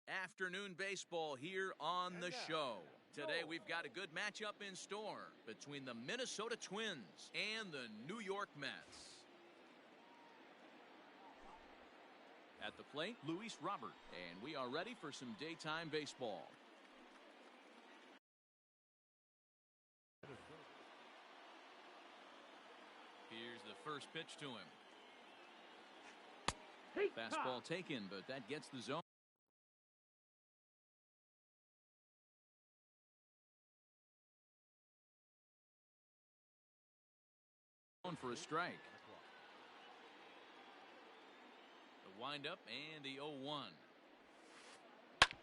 Afternoon baseball here on the show. Today we've got a good matchup in store between the Minnesota Twins and the New York Mets. At the plate, Luis Robert, and we are ready for some daytime baseball. Here's the first pitch to him. Fastball taken, but that gets the zone. For a strike. The windup and the 0-1.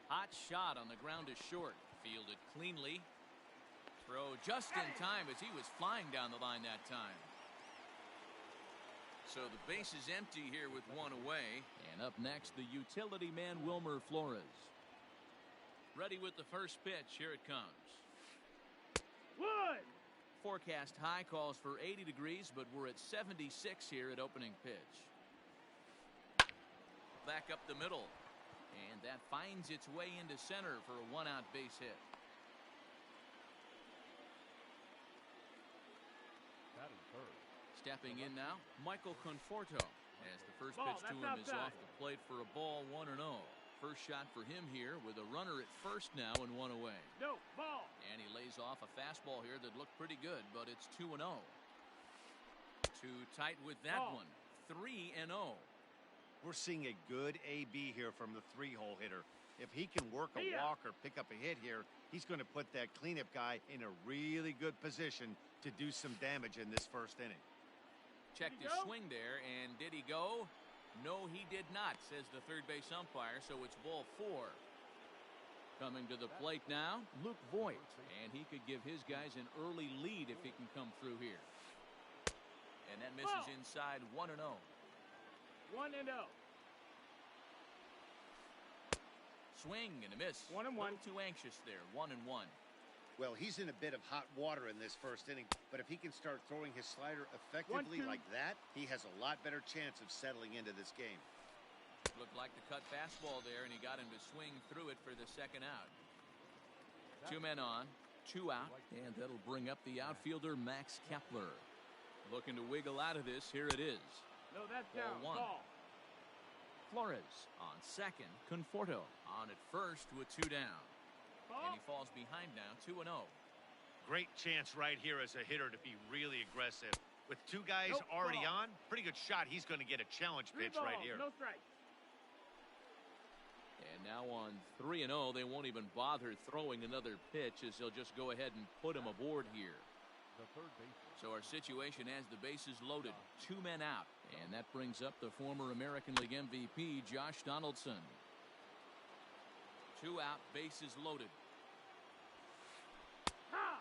Hot shot on the ground is short. Fielded cleanly. Throw just in time as he was flying down the line that time. So the base is empty here with one away. And up next, the utility man Wilmer Flores. Ready with the first pitch. Here it comes. One. Forecast high calls for 80 degrees, but we're at 76 here at opening pitch. Back up the middle. And that finds its way into center for a one-out base hit. Stepping in now, Michael Conforto, as the first pitch to him is off the plate for a ball 1-0. First shot for him here with a runner at first now and one away. No ball. And he lays off a fastball here that looked pretty good, but it's 2-0. Too tight with that one. 3-0. We're seeing a good AB here from the three-hole hitter. If he can work a walk or pick up a hit here, he's going to put that cleanup guy in a really good position to do some damage in this first inning. Checked his swing there, and did he go? No, he did not, says the third base umpire, so it's ball 4. Coming to the plate now, Luke Voigt, and he could give his guys an early lead if he can come through here. And that misses inside 1-0. 1-0. Swing and a miss. 1-1. A little too anxious there. 1-1. Well, he's in a bit of hot water in this first inning, but if he can start throwing his slider effectively like that, he has a lot better chance of settling into this game. Looked like the cut fastball there, and he got him to swing through it for the second out. 2 men on, 2 out, and that'll bring up the outfielder Max Kepler. Looking to wiggle out of this. Here it is. No, that's down. Ball 1. Ball. Flores on second. Conforto on at first with 2 down. And he falls behind now, 2-0. Great chance right here as a hitter to be really aggressive. With 2 guys already on, pretty good shot. He's going to get a challenge pitch right here. No strike. And now on 3-0, they won't even bother throwing another pitch as they'll just go ahead and put him aboard here. So our situation as the bases loaded, 2 men out. And that brings up the former American League MVP, Josh Donaldson. 2 out, bases loaded.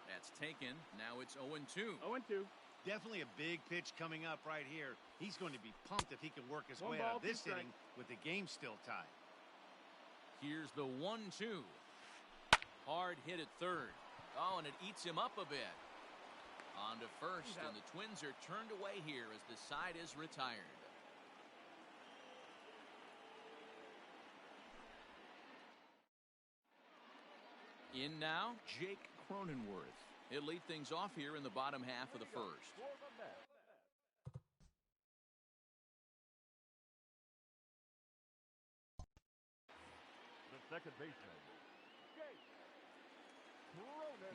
That's taken. Now it's 0-2. 0-2. Definitely a big pitch coming up right here. He's going to be pumped if he can work his way out of this inning with the game still tied. Here's the 1-2. Hard hit at third. Oh, and it eats him up a bit. On to first, and the Twins are turned away here as the side is retired. In now, Jake Cronenworth. He'll lead things off here in the bottom half of the first. The second baseman.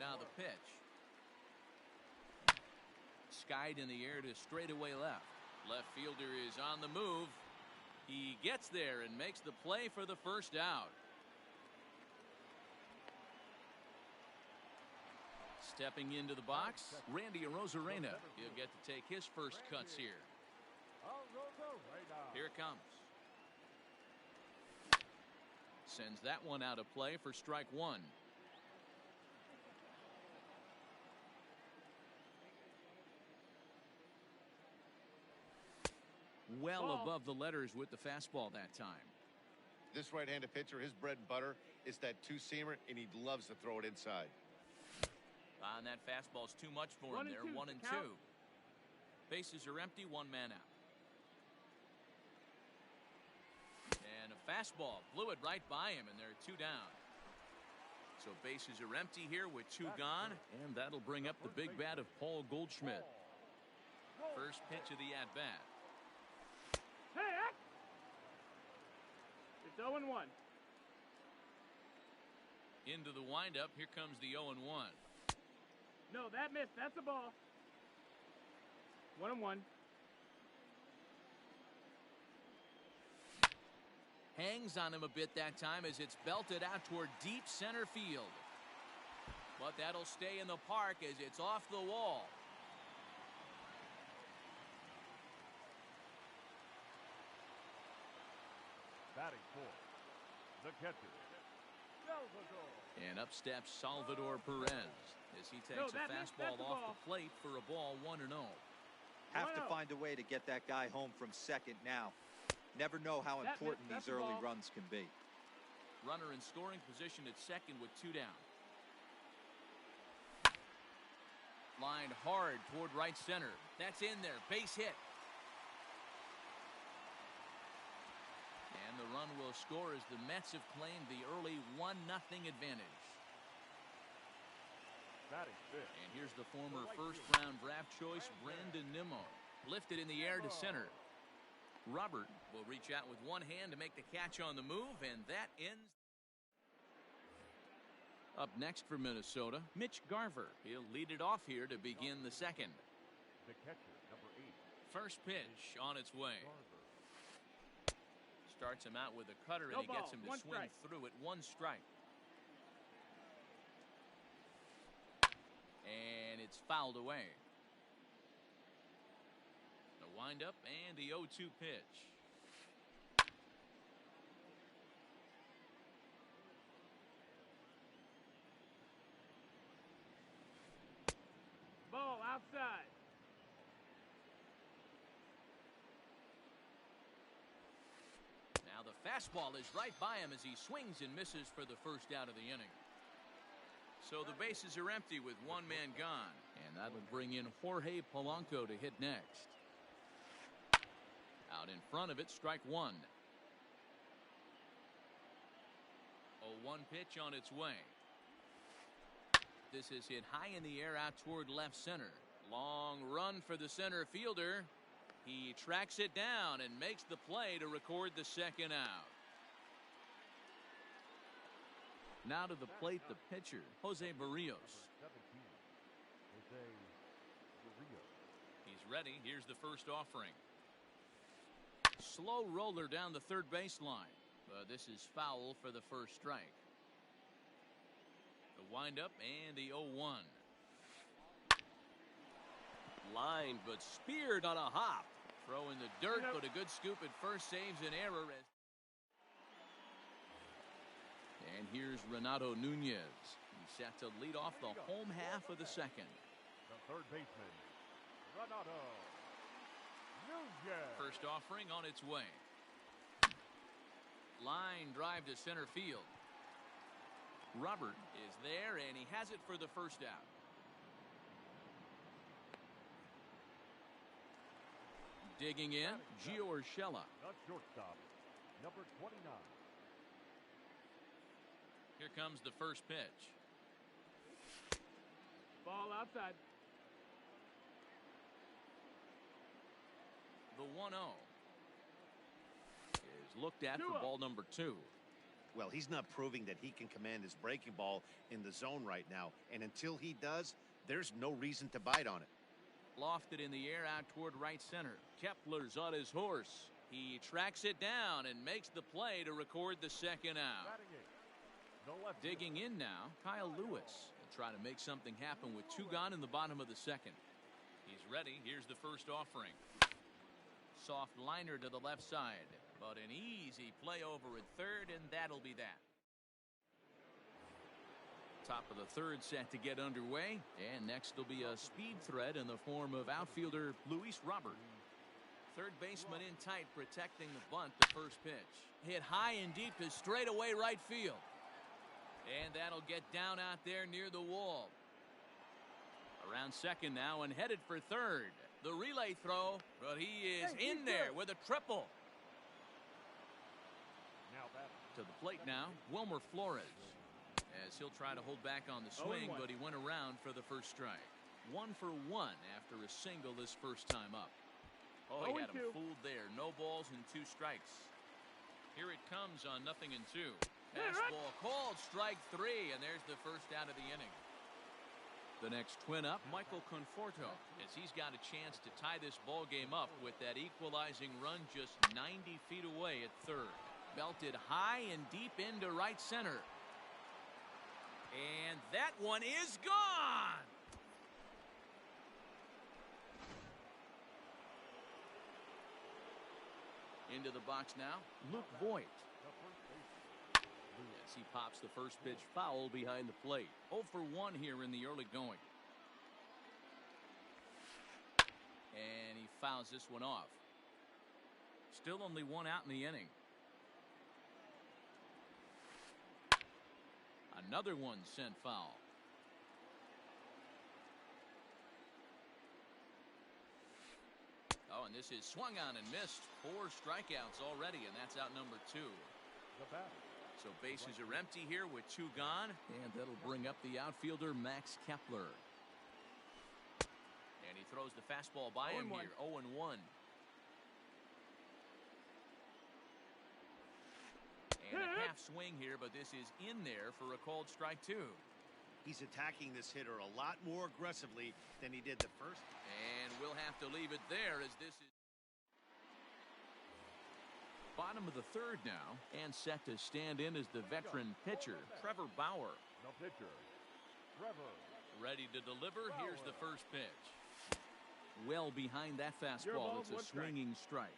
Now the pitch. Skied in the air to straightaway left. Left fielder is on the move. He gets there and makes the play for the first out. Stepping into the box, Randy Arozarena. He'll get to take his first cuts here. Here it comes. Sends that one out of play for strike 1. Well above the letters with the fastball that time. This right-handed pitcher, his bread and butter is that two-seamer, and he loves to throw it inside. And that fastball's too much for him there. 1-2. Bases are empty. 1 man out. And a Fastball blew it right by him, and there are 2 down. So bases are empty here with 2 gone, and that'll bring up the big bat of Paul Goldschmidt. First pitch of the at-bat. Hey, it's 0-1. Into the windup. Here comes the 0-1. No, that missed. That's a ball. 1-1. Hangs on him a bit that time as it's belted out toward deep center field. But that'll stay in the park as it's off the wall. Batting for the catcher, Salvador. And up steps Salvador Perez as he takes a fastball off the plate for a ball 1-0. Have to find a way to get that guy home from second now. Never know how important these early runs can be. Runner in scoring position at second with 2 down. Lined hard toward right center. That's in there. Base hit. And the run will score as the Mets have claimed the early 1-0 advantage. And here's the former first-round draft choice, Brandon Nimmo. Lifted in the air to center. Robert will reach out with one hand to make the catch on the move, and that ends. Up next for Minnesota, Mitch Garver. He'll lead it off here to begin the second. The catcher, number 8. First pitch on its way. Starts him out with a cutter, and he gets him to swing through it. 1 strike. And it's fouled away. The windup and the 0-2 pitch. Ball outside. Now the fastball is right by him as he swings and misses for the first out of the inning. So the bases are empty with 1 man gone, and that'll bring in Jorge Polanco to hit next. Out in front of it, strike 1. 0-1 pitch on its way. This is hit high in the air out toward left center. Long run for the center fielder. He tracks it down and makes the play to record the second out. Now to the plate, the pitcher, Jose Barrios. He's ready. Here's the first offering. Slow roller down the third baseline. But this is foul for the first strike. The windup and the 0-1. Lined but speared on a hop. Throw in the dirt, but a good scoop at first saves an error. And here's Renato Nunez. He's set to lead off the home half of the second. The third baseman, Renato Nunez. First offering on its way. Line drive to center field. Robert is there, and he has it for the first out. Digging in, Gio Urshela. The shortstop, number 29. Here comes the first pitch. Ball outside. The 1-0 is looked at for ball number 2. Well, he's not proving that he can command his breaking ball in the zone right now. And until he does, there's no reason to bite on it. Lofted in the air out toward right center. Kepler's on his horse. He tracks it down and makes the play to record the second out. Digging in now, Kyle Lewis will try to make something happen with 2 gone in the bottom of the second. He's ready. Here's the first offering. Soft liner to the left side, but an easy play over at third, and that'll be that. Top of the third set to get underway, and next will be a speed threat in the form of outfielder Luis Robert. Third baseman in tight, protecting the bunt. The first pitch hit high and deep to straightaway right field, and that'll get down out there near the wall. Around second now and headed for third. The relay throw, but he is in there with a triple. Now To the plate now, Wilmer Flores. As he'll try to hold back on the swing, but he went around for the first strike. 1 for 1 after a single this first time up. Oh, he had him fooled there. No balls and 2 strikes. Here it comes on 0-2. Fastball called, strike 3, and there's the first out of the inning. The next twin up, Michael Conforto, as he's got a chance to tie this ball game up with that equalizing run just 90 feet away at third. Belted high and deep into right center. And that one is gone! Into the box now, Luke Voigt. As he pops the first pitch foul behind the plate. 0 for 1 here in the early going. And he fouls this one off. Still only 1 out in the inning. Another one sent foul. Oh, and this is swung on and missed. 4 strikeouts already, and that's out number 2. So bases are empty here with 2 gone, and that'll bring up the outfielder Max Kepler. And he throws the fastball by him here. 0-1. And a half swing here, but this is in there for a called strike 2. He's attacking this hitter a lot more aggressively than he did the first. And we'll have to leave it there as this is bottom of the third now, and set to stand in as the veteran pitcher, Trevor Bauer. The pitcher, Trevor. Ready to deliver. Here's the first pitch. Well behind that fastball. It's a swinging strike.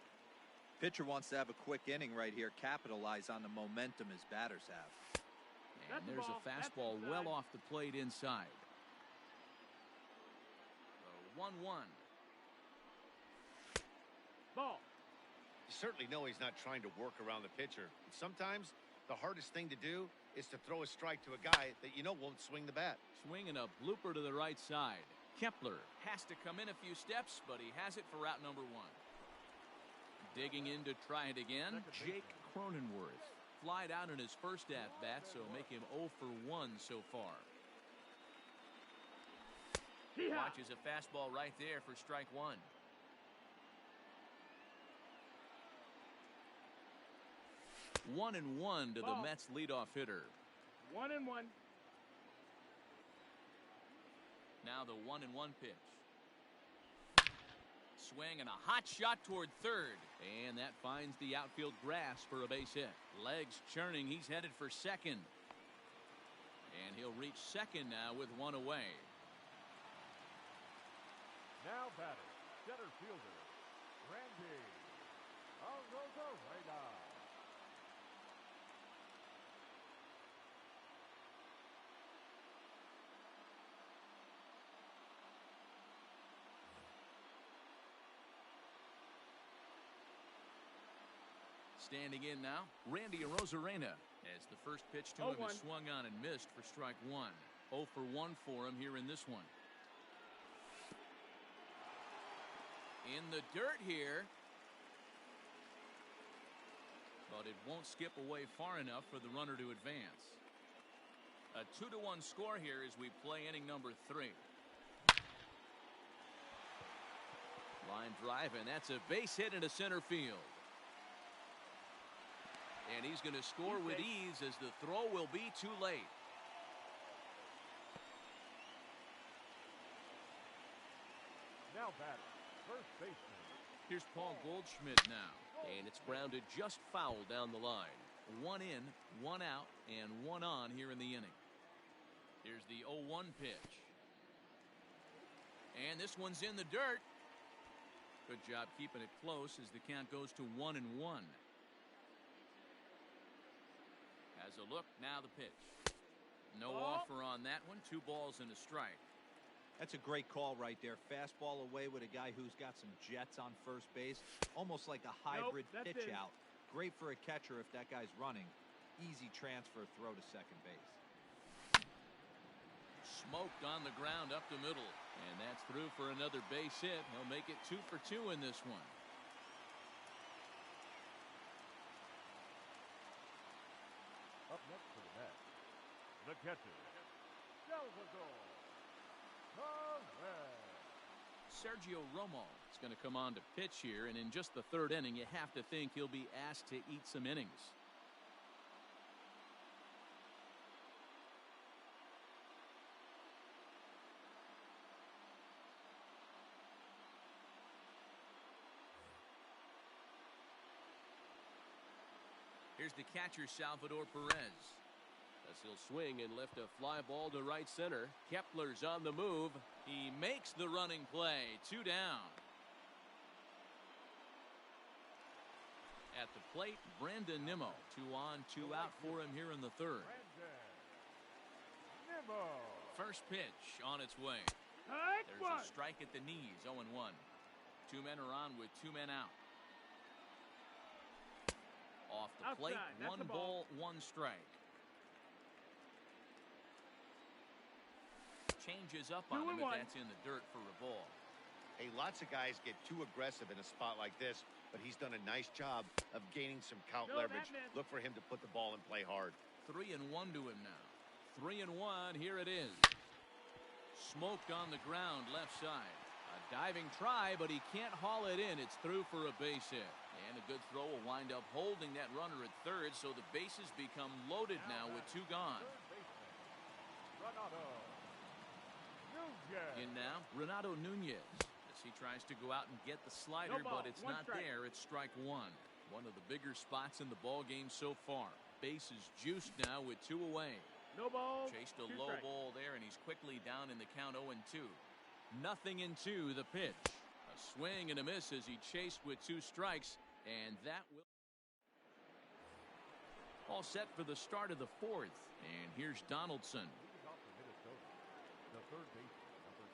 Pitcher wants to have a quick inning right here, capitalize on the momentum his batters have. And there's a fastball well off the plate inside. 1-1. Ball. You certainly know he's not trying to work around the pitcher. And sometimes the hardest thing to do is to throw a strike to a guy that you know won't swing the bat. Swinging a blooper to the right side. Kepler has to come in a few steps, but he has it for out number 1. Digging in to try it again, Jake Cronenworth. Flied out in his first at-bat, so make him 0 for 1 so far. Watches a fastball right there for strike 1. One and 1 to the Mets leadoff hitter. 1-1. Now the 1-1 pitch. Swing and a hot shot toward third. And that finds the outfield grass for a base hit. Legs churning. He's headed for second. And he'll reach second now with 1 away. Now batting, center fielder, Randy Arozarena. Standing in now, Randy Arozarena, as the first pitch to him is swung on and missed for strike 1. 0 for 1 for him here in this one. In the dirt here, but it won't skip away far enough for the runner to advance. A 2-1 score here as we play inning number 3. Line drive, and that's a base hit into center field. And he's going to score with ease as the throw will be too late. Now batting, first baseman. Here's Paul Goldschmidt now. And it's grounded just foul down the line. 1 in, 1 out, and 1 on here in the inning. Here's the 0-1 pitch. And this one's in the dirt. Good job keeping it close as the count goes to 1-1. As a look, now the pitch. No offer on that one. 2 balls and a strike. That's a great call right there. Fastball away with a guy who's got some jets on first base. Almost like a hybrid pitch out. Great for a catcher if that guy's running. Easy transfer throw to second base. Smoked on the ground up the middle. And that's through for another base hit. He'll make it 2 for 2 in this one. The catcher. Salvador Perez. Sergio Romo is going to come on to pitch here, and in just the third inning, you have to think he'll be asked to eat some innings. Here's the catcher, Salvador Perez. As he'll swing and lift a fly ball to right center. Kepler's on the move. He makes the running play. 2 down. At the plate, Brandon Nimmo. 2 on, 2 out for him here in the third. Nimmo. First pitch on its way. There's a strike at the knees, 0-1. 2 men are on with 2 men out. Off the plate, 1 ball, 1 strike. Changes up on him, but that's in the dirt for a ball. Hey, lots of guys get too aggressive in a spot like this, but he's done a nice job of gaining some count leverage. Look for him to put the ball and play hard. 3-1 to him now. 3-1, here it is. Smoked on the ground, left side. A diving try, but he can't haul it in. It's through for a base hit. And a good throw will wind up holding that runner at third, so the bases become loaded now with 2 gone. In now, Renato Nunez, as he tries to go out and get the slider, but it's not there. It's strike 1. One of the bigger spots in the ball game so far. Bases juiced now with 2 away. No ball. Chased a low ball there, and he's quickly down in the count 0-2. Nothing in 2, the pitch. A swing and a miss as he chased with 2 strikes, and that will. All set for the start of the 4th, and here's Donaldson.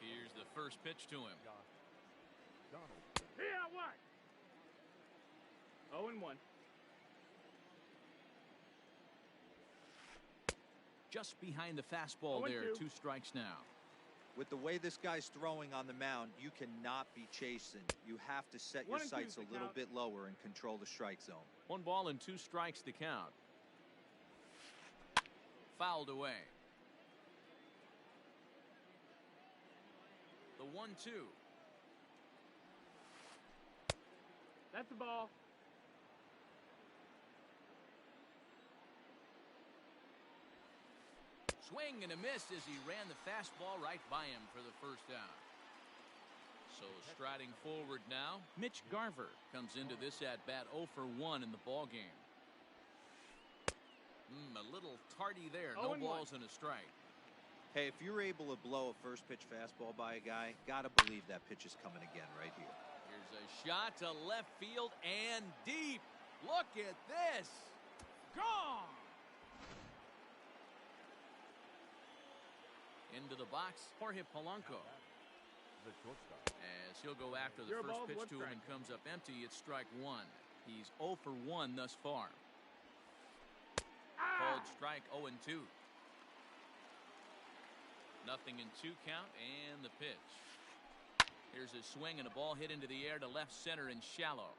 Here's the first pitch to him. Here, what? 0-1. Just behind the fastball there. 2 strikes now. With the way this guy's throwing on the mound, you cannot be chasing. You have to set your sights a little bit lower and control the strike zone. 1 ball and 2 strikes to count. Fouled away. The 1-2. That's the ball. Swing and a miss as he ran the fastball right by him for the first out. So striding forward now, Mitch Garver comes into this at-bat 0 for 1 in the ball game. A little tardy there. No balls and a strike. Hey, if you're able to blow a first pitch fastball by a guy, gotta believe that pitch is coming again right here. Here's a shot to left field and deep. Look at this. Gone. Into the box, Jorge Polanco. As he'll go after the first pitch to him and comes up empty, it's strike 1. He's 0 for 1 thus far. Called strike 0-2. Nothing in 2 count, and the pitch. Here's a swing and a ball hit into the air to left center and shallow.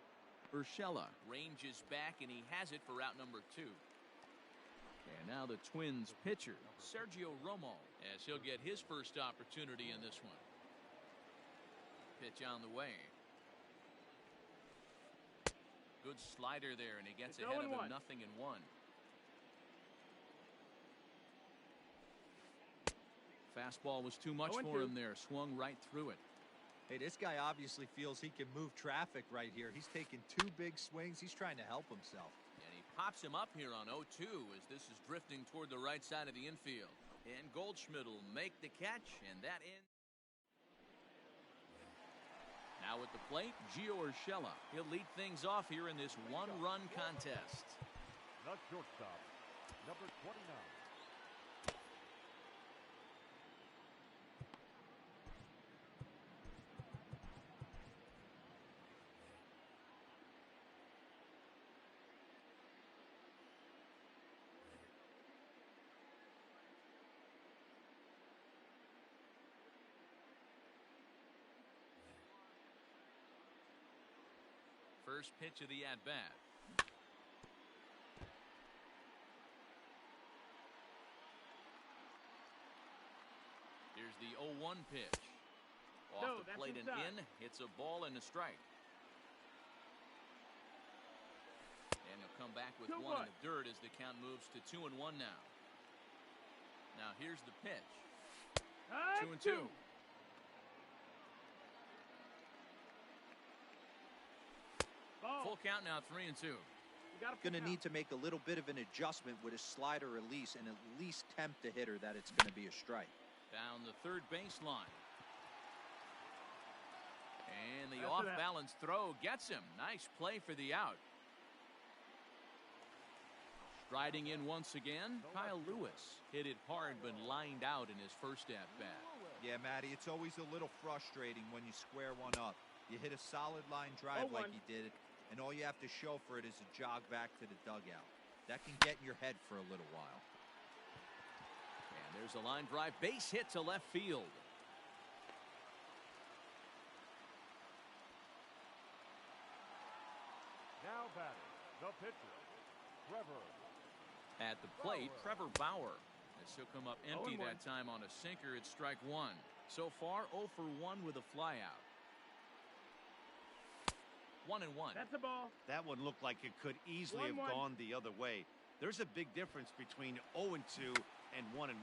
Urshela ranges back, and he has it for out number 2. And now the Twins pitcher, Sergio Romo, as he'll get his first opportunity in this one. Pitch on the way. Good slider there, and he gets ahead of him. 0-1. Fastball was too much for him there. Swung right through it. Hey, this guy obviously feels he can move traffic right here. He's taking 2 big swings. He's trying to help himself. And he pops him up here on 0-2 as this is drifting toward the right side of the infield. And Goldschmidt will make the catch, and that ends. Now at the plate, Gio Urshela. He'll lead things off here in this 1-run contest. The shortstop, number 29. First pitch of the at-bat. the 0-1 pitch. Off the plate and in. It's a ball and a strike. And he'll come back with one in the dirt as the count moves to 2-1 now. Now here's the pitch. 2-2. Full count now, 3-2. Going to need to make a little bit of an adjustment with his slider release and at least tempt the hitter that it's going to be a strike. Down the third baseline. And the off-balance throw gets him. Nice play for the out. Striding in once again, Kyle Lewis. Hit it hard but lined out in his first at-bat. Yeah, Matty, it's always a little frustrating when you square one up. You hit a solid line drive like he did, and all you have to show for it is a jog back to the dugout. That can get in your head for a little while. And there's a line drive base hit to left field. Now batting, the pitcher, Trevor. At the plate, Trevor Bauer. As he'll come up empty that time on a sinker, it's strike one. So far, 0 for 1 with a flyout. 1-1. That's a ball. That one looked like it could easily have gone the other way. There's a big difference between 0-2 and 1-1,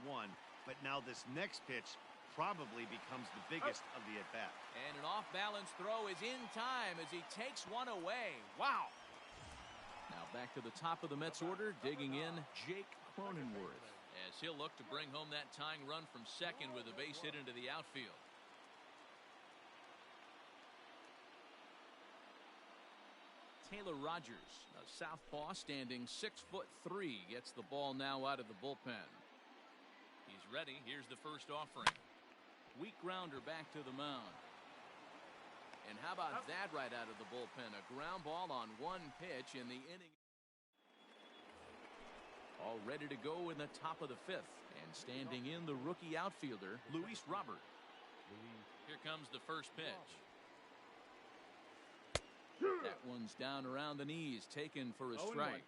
but now this next pitch probably becomes the biggest of the at-bat. And an off-balance throw is in time as he takes one away. Wow. Now back to the top of the Mets order, digging in Jake Cronenworth, as he'll look to bring home that tying run from second with a base hit into the outfield. Taylor Rogers, a southpaw standing 6'3", gets the ball now out of the bullpen. He's ready. Here's the first offering. Weak grounder back to the mound. And how about that right out of the bullpen? A ground ball on one pitch in the inning. All ready to go in the top of the fifth. And standing in the rookie outfielder, Luis Robert. Here comes the first pitch. That one's down around the knees, taken for a strike.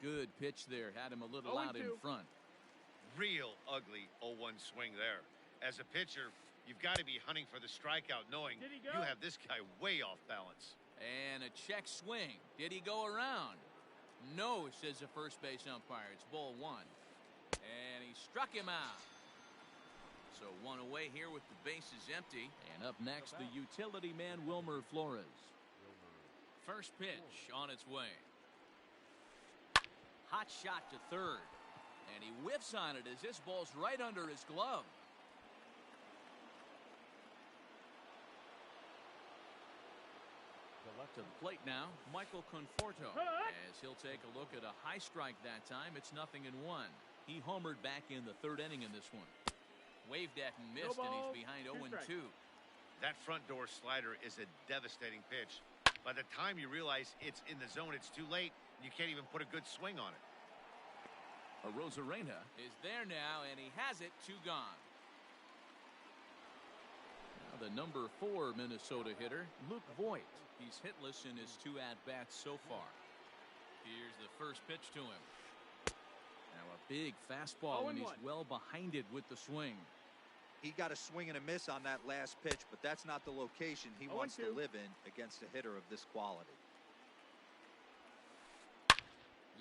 Good pitch there, had him a little out in front. Real ugly 0-1 swing there. As a pitcher, you've got to be hunting for the strikeout, knowing you have this guy way off balance. And a check swing. Did he go around? No, says the first base umpire. It's ball one. And he struck him out. So one away here with the bases empty. And up next, the utility man, Wilmer Flores. First pitch on its way. Hot shot to third. And he whiffs on it as this ball's right under his glove. To the plate now, Michael Conforto. As he'll take a look at a high strike that time, it's 0-1. He homered back in the third inning in this one. Waved at and missed, and he's behind 0-2. That front door slider is a devastating pitch. By the time you realize it's in the zone, it's too late. You can't even put a good swing on it. Arozarena is there now, and he has it. 2 gone. Now the number 4 Minnesota hitter, Luke Voigt. He's hitless in his 2 at-bats so far. Here's the first pitch to him. Now a big fastball, and he's well behind it with the swing. He got a swing and a miss on that last pitch, but that's not the location he wants to live in against a hitter of this quality.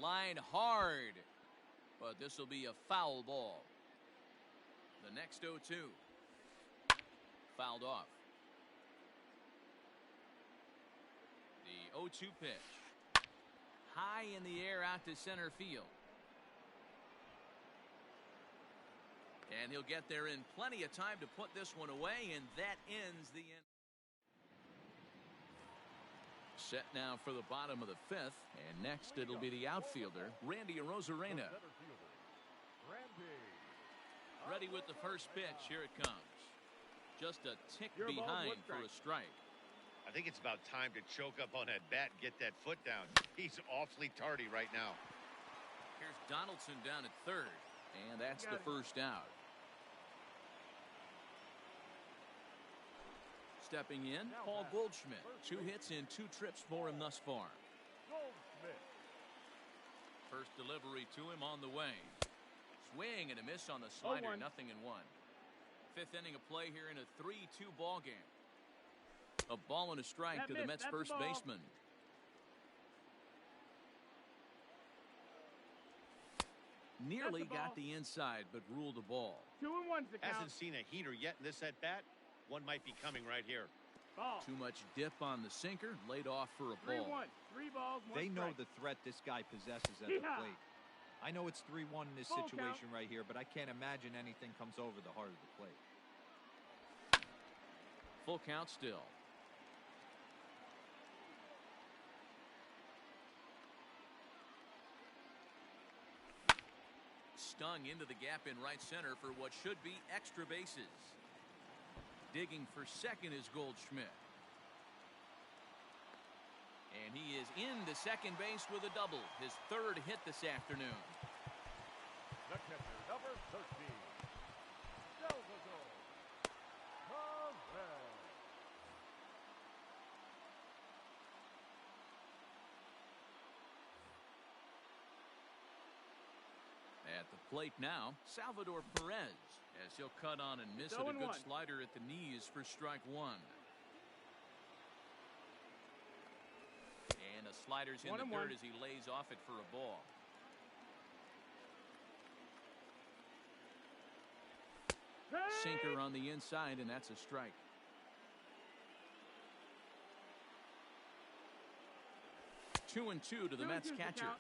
Line hard, but this will be a foul ball. The next 0-2. Fouled off. The 0-2 pitch. High in the air out to center field. And he'll get there in plenty of time to put this one away, and that ends the end. Set now for the bottom of the fifth, and next it'll be the outfielder, Randy Arozarena. Ready with the first pitch. Here it comes. Just a tick behind for a strike. I think it's about time to choke up on that bat and get that foot down. He's awfully tardy right now. Here's Donaldson down at third, and that's the first out. Stepping in, Paul Goldschmidt. 2 hits in 2 trips for him thus far. First delivery to him on the way. Swing and a miss on the slider, 0-1. 0-1. Fifth inning of play here in a 3-2 ball game. A ball and a strike That to the missed. Mets That's first the ball. baseman. Nearly That's the got ball. the inside, but ruled a ball. 2-1's the count. Hasn't seen a heater yet in this at-bat. One might be coming right here. Ball. Too much dip on the sinker, laid off for a ball. 3-1. 3 balls, 1 They know strike. the threat this guy possesses at the Yeehaw! plate. I know it's 3-1 in this Full situation count. right here, but I can't imagine anything comes over the heart of the plate. Full count still. Stung into the gap in right center for what should be extra bases. Digging for second is Goldschmidt. And he is into second base with a double. His third hit this afternoon. The catcher, number 13. Salvador Perez. At the plate now, Salvador Perez, as he'll cut on and miss at a 0-1. good slider at the knees for strike one. And the slider's in the 1-1. dirt as he lays off it for a ball. Sinker on the inside, and that's a strike. Two and two to the 2-2's Mets the catcher. count.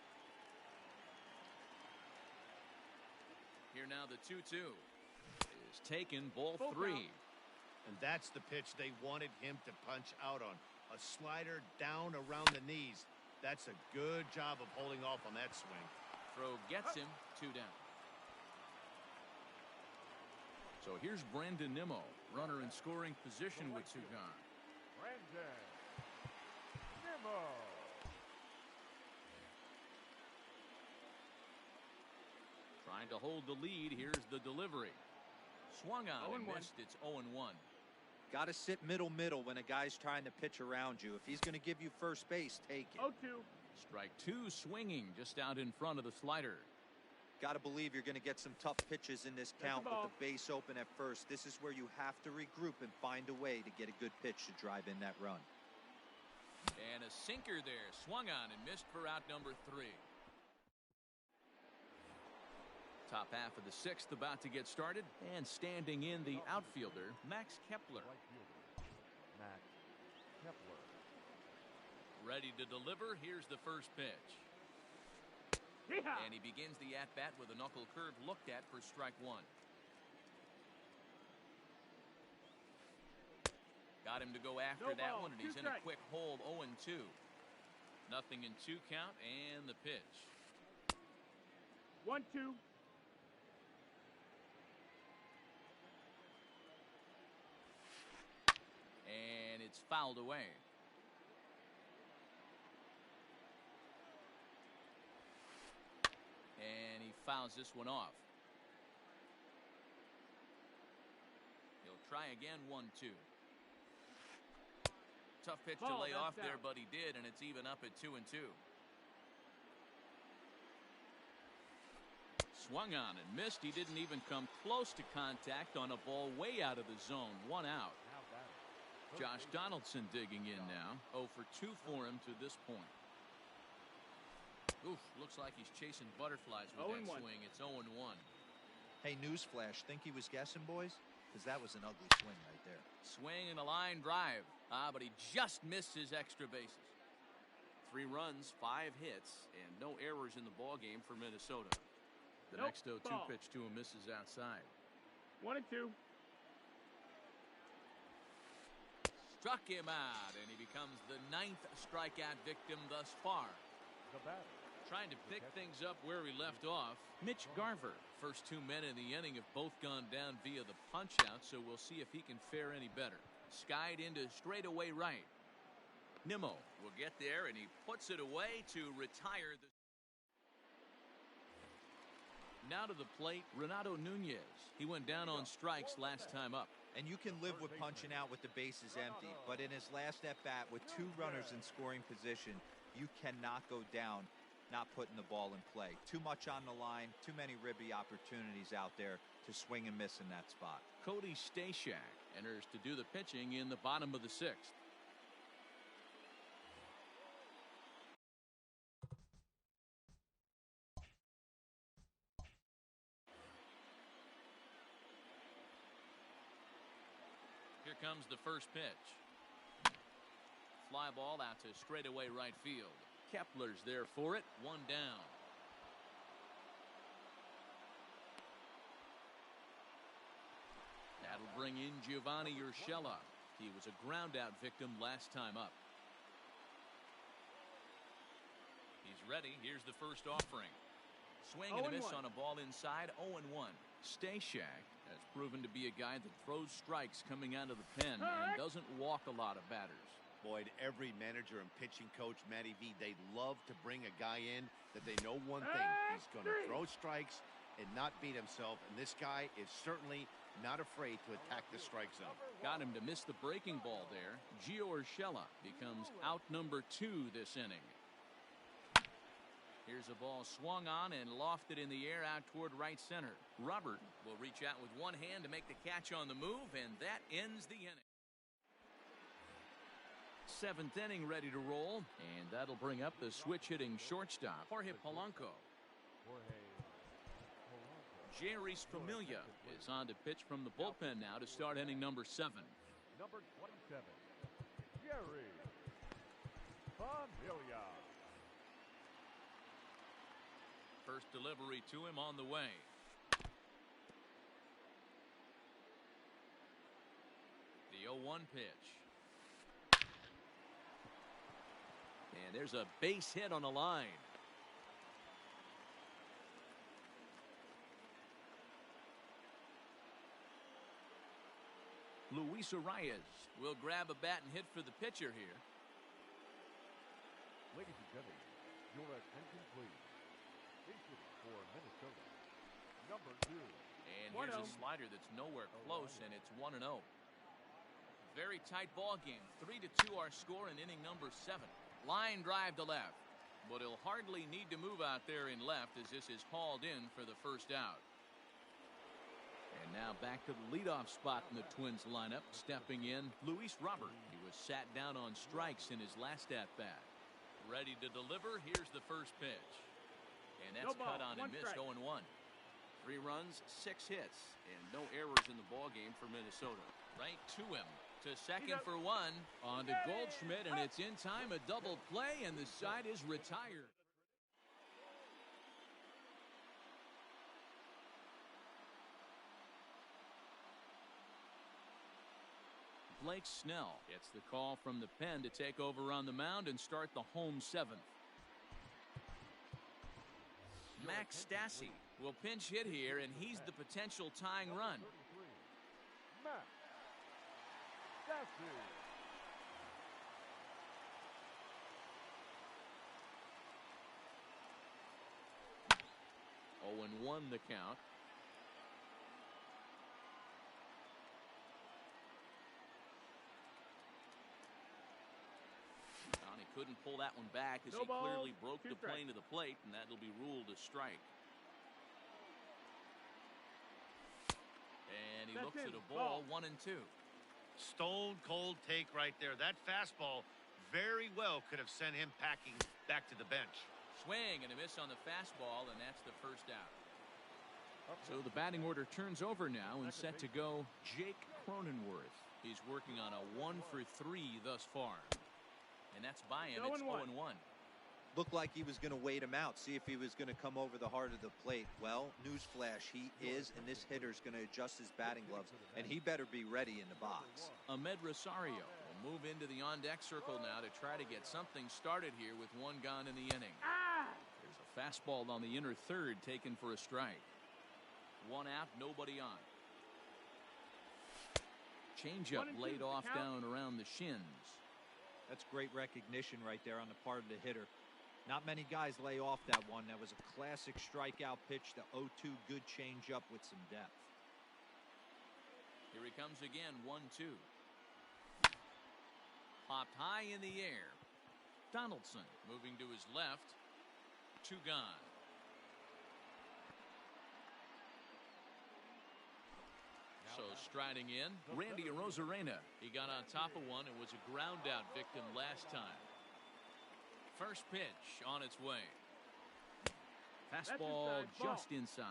Here now the 2-2 is taken, ball Full 3. count. And that's the pitch they wanted him to punch out on. A slider down around the knees. That's a good job of holding off on that swing. Throw gets him, 2 down. So here's Brandon Nimmo, runner in scoring position with 2 gone. Brandon Nimmo. Trying to hold the lead. Here's the delivery. Swung on and 0-1. missed. It's 0-1. Got to sit middle when a guy's trying to pitch around you. If he's going to give you first base, take it. 0-2. Strike 2 swinging just out in front of the slider. Got to believe you're going to get some tough pitches in this That's count the with ball. the base open at first. This is where you have to regroup and find a way to get a good pitch to drive in that run. And a sinker there. Swung on and missed for out number 3. Top half of the 6th about to get started. And standing in the outfielder, Max Kepler. Right fielder, Max Kepler. Ready to deliver. Here's the first pitch. Yeehaw! And he begins the at-bat with a knuckle curve looked at for strike 1. Got him to go after No that ball, one, and he's 2 in a strikes. quick hole, 0-2. Nothing in 2 count, and the pitch. 1-2. And it's fouled away. And he fouls this one off. He'll try again, 1-2. Tough pitch to Ball, lay that's off there, down. but he did, and it's even up at 2-2. Swung on and missed. He didn't even come close to contact on a ball way out of the zone. 1 out. Now batting. Josh Donaldson digging in now. 0 for 2 for him to this point. Oof, looks like he's chasing butterflies with that 0-1. swing. It's 0-1. Hey, newsflash, think he was guessing, boys? Because that was an ugly swing right there. Swing and a line drive. But he just missed his extra bases. 3 runs, 5 hits, and no errors in the ball game for Minnesota. The Nope, next 0-2 ball. pitch to him misses outside. 1-2. Struck him out, and he becomes the 9th strikeout victim thus far. The batter. Trying to pick things up where we left off, Mitch Garver. First 2 men in the inning have both gone down via the punch-out, so we'll see if he can fare any better. Skied into straightaway right. Nimmo will get there, and he puts it away to retire the... Now to the plate, Renato Nunez. He went down on strikes last time up. And you can live with punching out with the bases empty, but in his last at-bat with 2 runners in scoring position, you cannot go down not putting the ball in play. Too much on the line, too many ribby opportunities out there to swing and miss in that spot. Cody Stashak enters to do the pitching in the bottom of the sixth. Here comes the first pitch. Fly ball out to straightaway right field. Kepler's there for it. One down. That'll bring in Giovanni Urshela. He was a ground out victim last time up. He's ready. Here's the first offering. Swing and a miss on a ball inside. 0-1. Stashak has proven to be a guy that throws strikes coming out of the pen and doesn't walk a lot of batters. Boyd, every manager and pitching coach, Matty V, they love to bring a guy in that they know one thing. He's going to throw strikes and not beat himself. And this guy is certainly not afraid to attack the strike zone. Got him to miss the breaking ball there. Gio Urshela becomes out number 2 this inning. Here's a ball swung on and lofted in the air out toward right center. Robert will reach out with one hand to make the catch on the move, and that ends the inning. 7th inning ready to roll, and that'll bring up the switch hitting shortstop, Jorge Polanco. Jerry Familia is on to pitch from the bullpen now to start inning number 7. Number 27, Jerry Familia. First delivery to him on the way. The 0-1 pitch. And there's a base hit on the line. Luis Arias will grab a bat and hit for the pitcher here. Ladies and gentlemen, your attention please. For Minnesota, number 2. And here's a slider that's nowhere close, and it's 1-0. Very tight ball game. 3-2 our score in inning number 7. Line drive to left, but he'll hardly need to move out there in left as this is hauled in for the first out. And now back to the leadoff spot in the Twins lineup. Stepping in, Luis Robert. He was sat down on strikes in his last at-bat. Ready to deliver. Here's the first pitch. And that's cut on and missed. 0-1. 3 runs, 6 hits, and no errors in the ball game for Minnesota. Right to him. To second for 1. On to Goldschmidt, and it's in time. A double play, and the side is retired. Blake Snell gets the call from the pen to take over on the mound and start the home 7th. Max Stassi will pinch hit here, and he's the potential tying run. Max Stassi. Oh, and 1 the count. Couldn't pull that one back as he clearly broke the plane to the plate, and that'll be ruled a strike. And he looks at a ball. 1-2. Stone cold take right there. That fastball very well could have sent him packing back to the bench. Swing and a miss on the fastball, and that's the first out. So the batting order turns over now, and set to go Jake Cronenworth. He's working on a 1 for 3 thus far. And that's by him. It's 0-1. Looked like he was going to wait him out, see if he was going to come over the heart of the plate. Well, newsflash, he is, and this hitter's going to adjust his batting gloves, and he better be ready in the box. Ahmed Rosario will move into the on-deck circle now to try to get something started here with 1 gone in the inning. There's a fastball on the inner third taken for a strike. 1 out, nobody on. Changeup laid off down around the shins. That's great recognition right there on the part of the hitter. Not many guys lay off that one. That was a classic strikeout pitch. The 0-2 good changeup with some depth. Here he comes again. 1-2. Popped high in the air. Donaldson moving to his left. two gone. So striding in, Randy Arozarena. He got on top of one and was a ground out victim last time. First pitch on its way. Fastball just inside.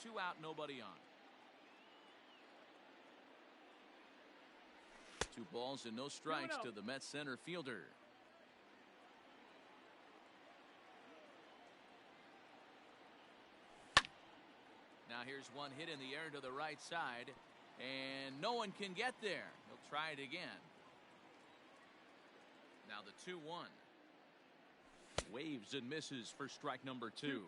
2 out, nobody on. 2 balls and no strikes to the Mets center fielder. Now here's one hit in the air to the right side, and no one can get there. He'll try it again. Now the 2-1. Waves and misses for strike number 2.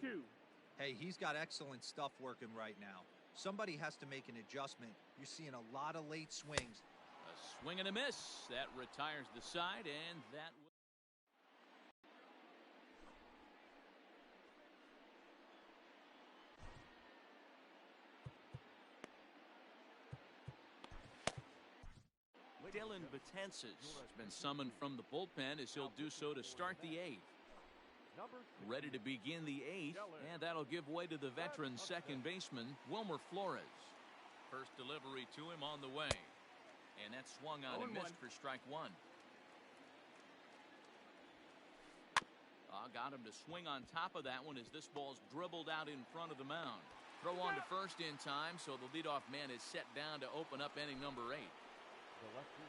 Hey, he's got excellent stuff working right now. Somebody has to make an adjustment. You're seeing a lot of late swings. A swing and a miss. That retires the side, and that will. Dylan Betances has been summoned from the bullpen as he'll do so to start the 8th. Ready to begin the 8th, and that'll give way to the veteran second baseman, Wilmer Flores. First delivery to him on the way. And that swung on and missed for strike 1. Got him to swing on top of that one as this ball's dribbled out in front of the mound. Throw on to first in time, so the leadoff man is set down to open up inning number 8.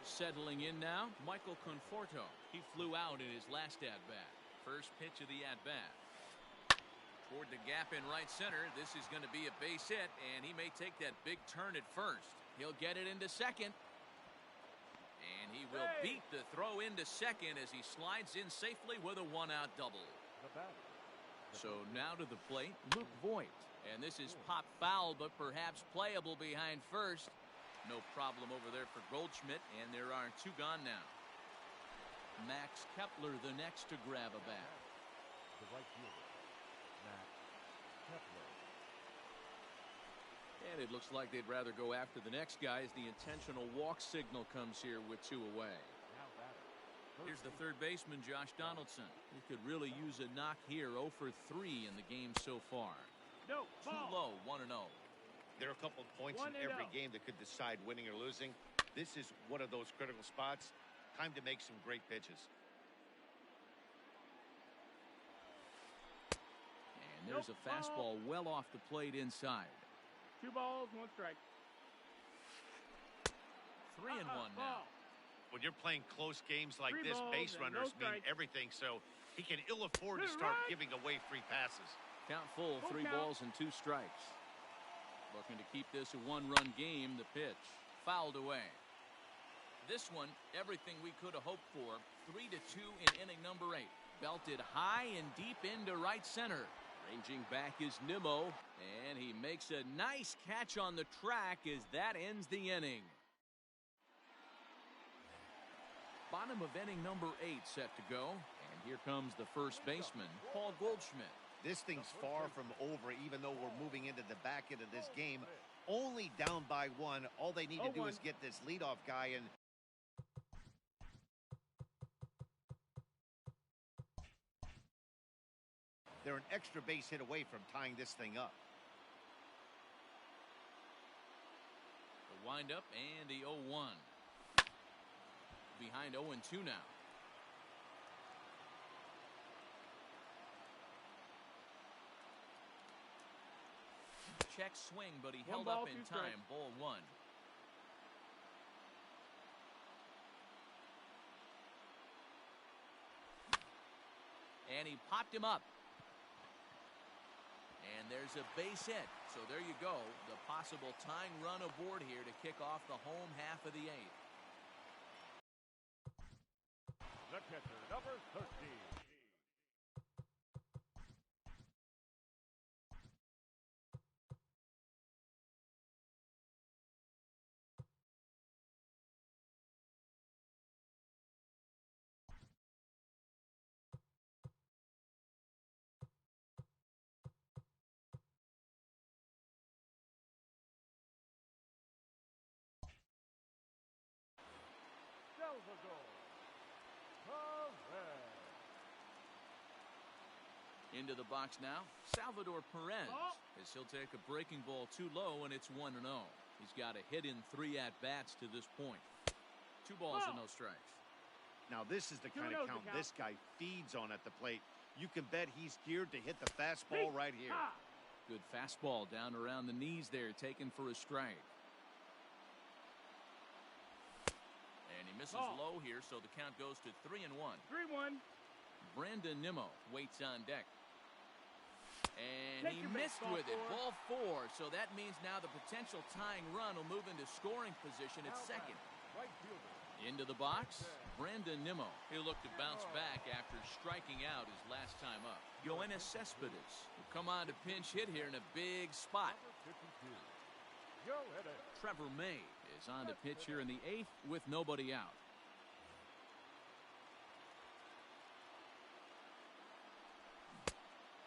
Settling in now, Michael Conforto. He flew out in his last at-bat. First pitch of the at-bat. Toward the gap in right center. This is going to be a base hit, and he may take that big turn at first. He'll get it into second. And he will beat the throw into second as he slides in safely with a 1-out double. So now to the plate, Luke Voigt. And this is pop foul, but perhaps playable behind first. No problem over there for Goldschmidt, and there are 2 gone now. Max Kepler the next to grab a bat. The right fielder, Max Kepler. And it looks like they'd rather go after the next guy as the intentional walk signal comes here with 2 away. Here's the third baseman, Josh Donaldson. He could really use a knock here. 0 for 3 in the game so far. Too low, 1-0. There are a couple of points in every game that could decide winning or losing. This is one of those critical spots. Time to make some great pitches. And there's a fastball well off the plate inside. 2 balls, 1 strike. 3-1 now. When you're playing close games like 3 this, balls base and runners no mean strikes. everything, so he can ill afford to start giving away free passes. Count full, 3 count. balls and 2 strikes. Looking to keep this a 1-run game. The pitch fouled away. This one, everything we could have hoped for. 3-2 in inning number 8. Belted high and deep into right center. Ranging back is Nimmo, and he makes a nice catch on the track as that ends the inning. Bottom of inning number 8 set to go, and here comes the first baseman, Paul Goldschmidt. This thing's far from over, even though we're moving into the back end of this game. Only down by 1. All they need to do is get this leadoff guy in. They're an extra base hit away from tying this thing up. The windup and the 0-1. Behind 0-2 now. Check swing, but he held up in time. Ball 1. And he popped him up. And there's a base hit. So there you go. The possible tying run aboard here to kick off the home half of the 8th. The catcher, number 13. Into the box now, Salvador Perez, as he'll take a breaking ball too low, and it's 1-0. He's got a hit in 3 at-bats to this point. 2 balls and no strikes. Now, this is the kind of count this guy feeds on at the plate. You can bet he's geared to hit the fastball right here. Good fastball down around the knees there, taken for a strike. And he misses low here, so the count goes to 3-1. 3-1. Brandon Nimmo waits on deck. And he missed with it. Ball 4. So that means now the potential tying run will move into scoring position at second. Into the box, Brandon Nimmo. He'll look to bounce back after striking out his last time up. Yoenis Cespedes will come on to pinch hit here in a big spot. Trevor May is on to pitch here in the 8th with nobody out.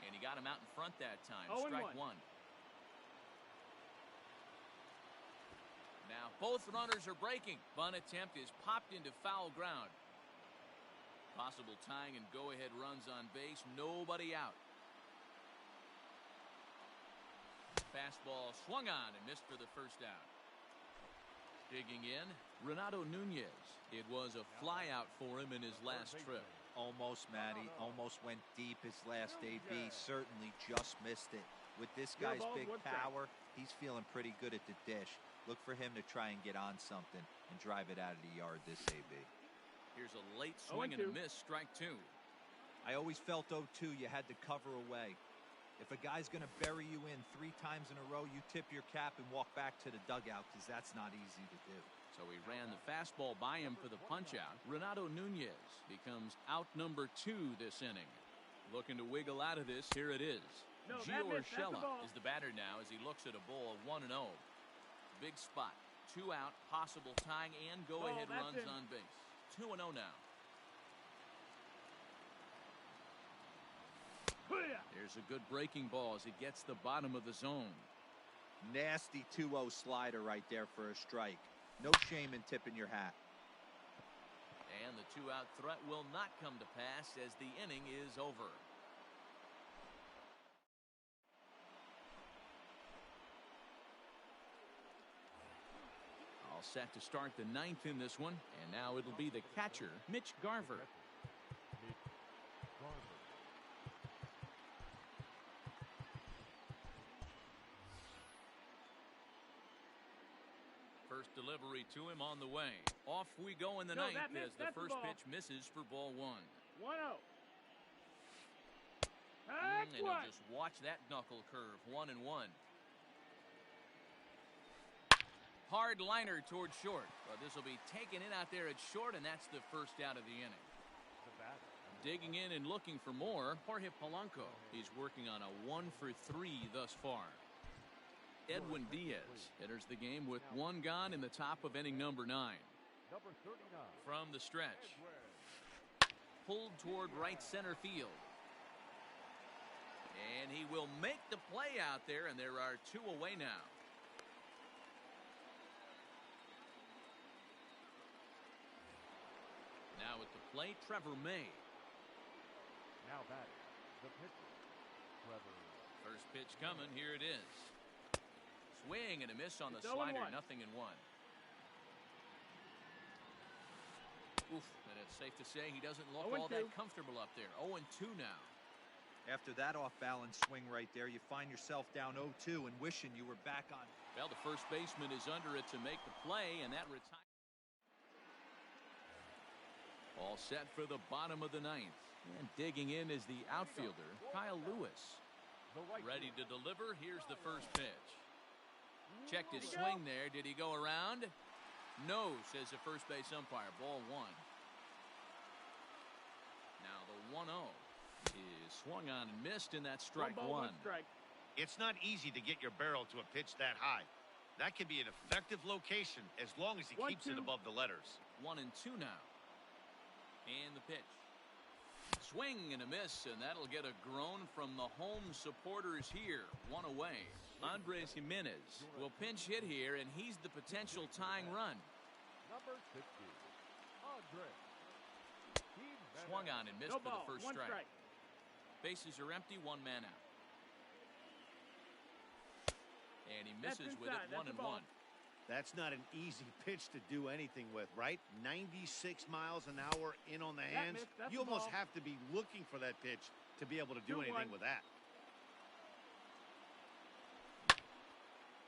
And he got him out in front that time. Strike 1. Now both runners are breaking. Bunt attempt is popped into foul ground. Possible tying and go-ahead runs on base. Nobody out. Fastball swung on and missed for the first out. Digging in, Renato Nunez. It was a flyout for him in his last trip. Almost, Matty. Almost went deep his last AB. Certainly just missed it. With this guy's big power, he's feeling pretty good at the dish. Look for him to try and get on something and drive it out of the yard this AB. Here's a late swing and a miss. Strike 2. I always felt 0-2 you had to cover away. If a guy's going to bury you in 3 times in a row, you tip your cap and walk back to the dugout because that's not easy to do. So he ran the fastball by him for the punch-out. Renato Nunez becomes out number 2 this inning. Looking to wiggle out of this, here it is. Gio Urshela is the batter now as he looks at a ball of 1-0. Big spot. 2 out, possible tying and go-ahead runs on base. 2-0 now. Here's a good breaking ball as it gets the bottom of the zone. Nasty 2-0 slider right there for a strike. No shame in tipping your hat. And the 2-out threat will not come to pass as the inning is over. All set to start the 9th in this one, and now it'll be the catcher, Mitch Garver. First delivery to him on the way. Off we go in the 9th as the first pitch misses for ball 1. 1-0. And he'll just watch that knuckle curve. 1-1. Hard liner towards short. But this will be taken in out there at short, and that's the first out of the inning. Digging in and looking for more, Jorge Polanco. He's working on a 1-for-3 thus far. Edwin Diaz enters the game with 1 gone in the top of inning number 9. From the stretch. Pulled toward right center field. And he will make the play out there, and there are 2 away now. Now at the plate, Trevor May. Now batting, the pitcher, Trevor. First pitch coming, here it is. Swing and a miss on the It's slider, 0-1. 0-1. Oof, and it's safe to say he doesn't look all that comfortable up there. 0-2 now. After that off-balance swing right there, you find yourself down 0-2 and wishing you were back on. Well, the first baseman is under it to make the play, and that retires. All set for the bottom of the 9th. And digging in is the outfielder, Kyle Lewis. Ready to deliver. Here's the first pitch. Checked his swing there. Did he go around? No, says the first base umpire. Ball 1. Now the 1-0 is swung on and missed, and that's strike 1. It's not easy to get your barrel to a pitch that high. That can be an effective location as long as he keeps it above the letters. 1-2 now. And the pitch. Swing and a miss, and that'll get a groan from the home supporters here. 1 away. Andres Jimenez will pinch hit here, and he's the potential tying run. Number 60, Andres. Swung on and missed for the first strike. Bases are empty, one man out. And he misses with it, 1-1. That's not an easy pitch to do anything with, right? 96 miles an hour in on the hands. You almost have to be looking for that pitch to be able to do anything with that.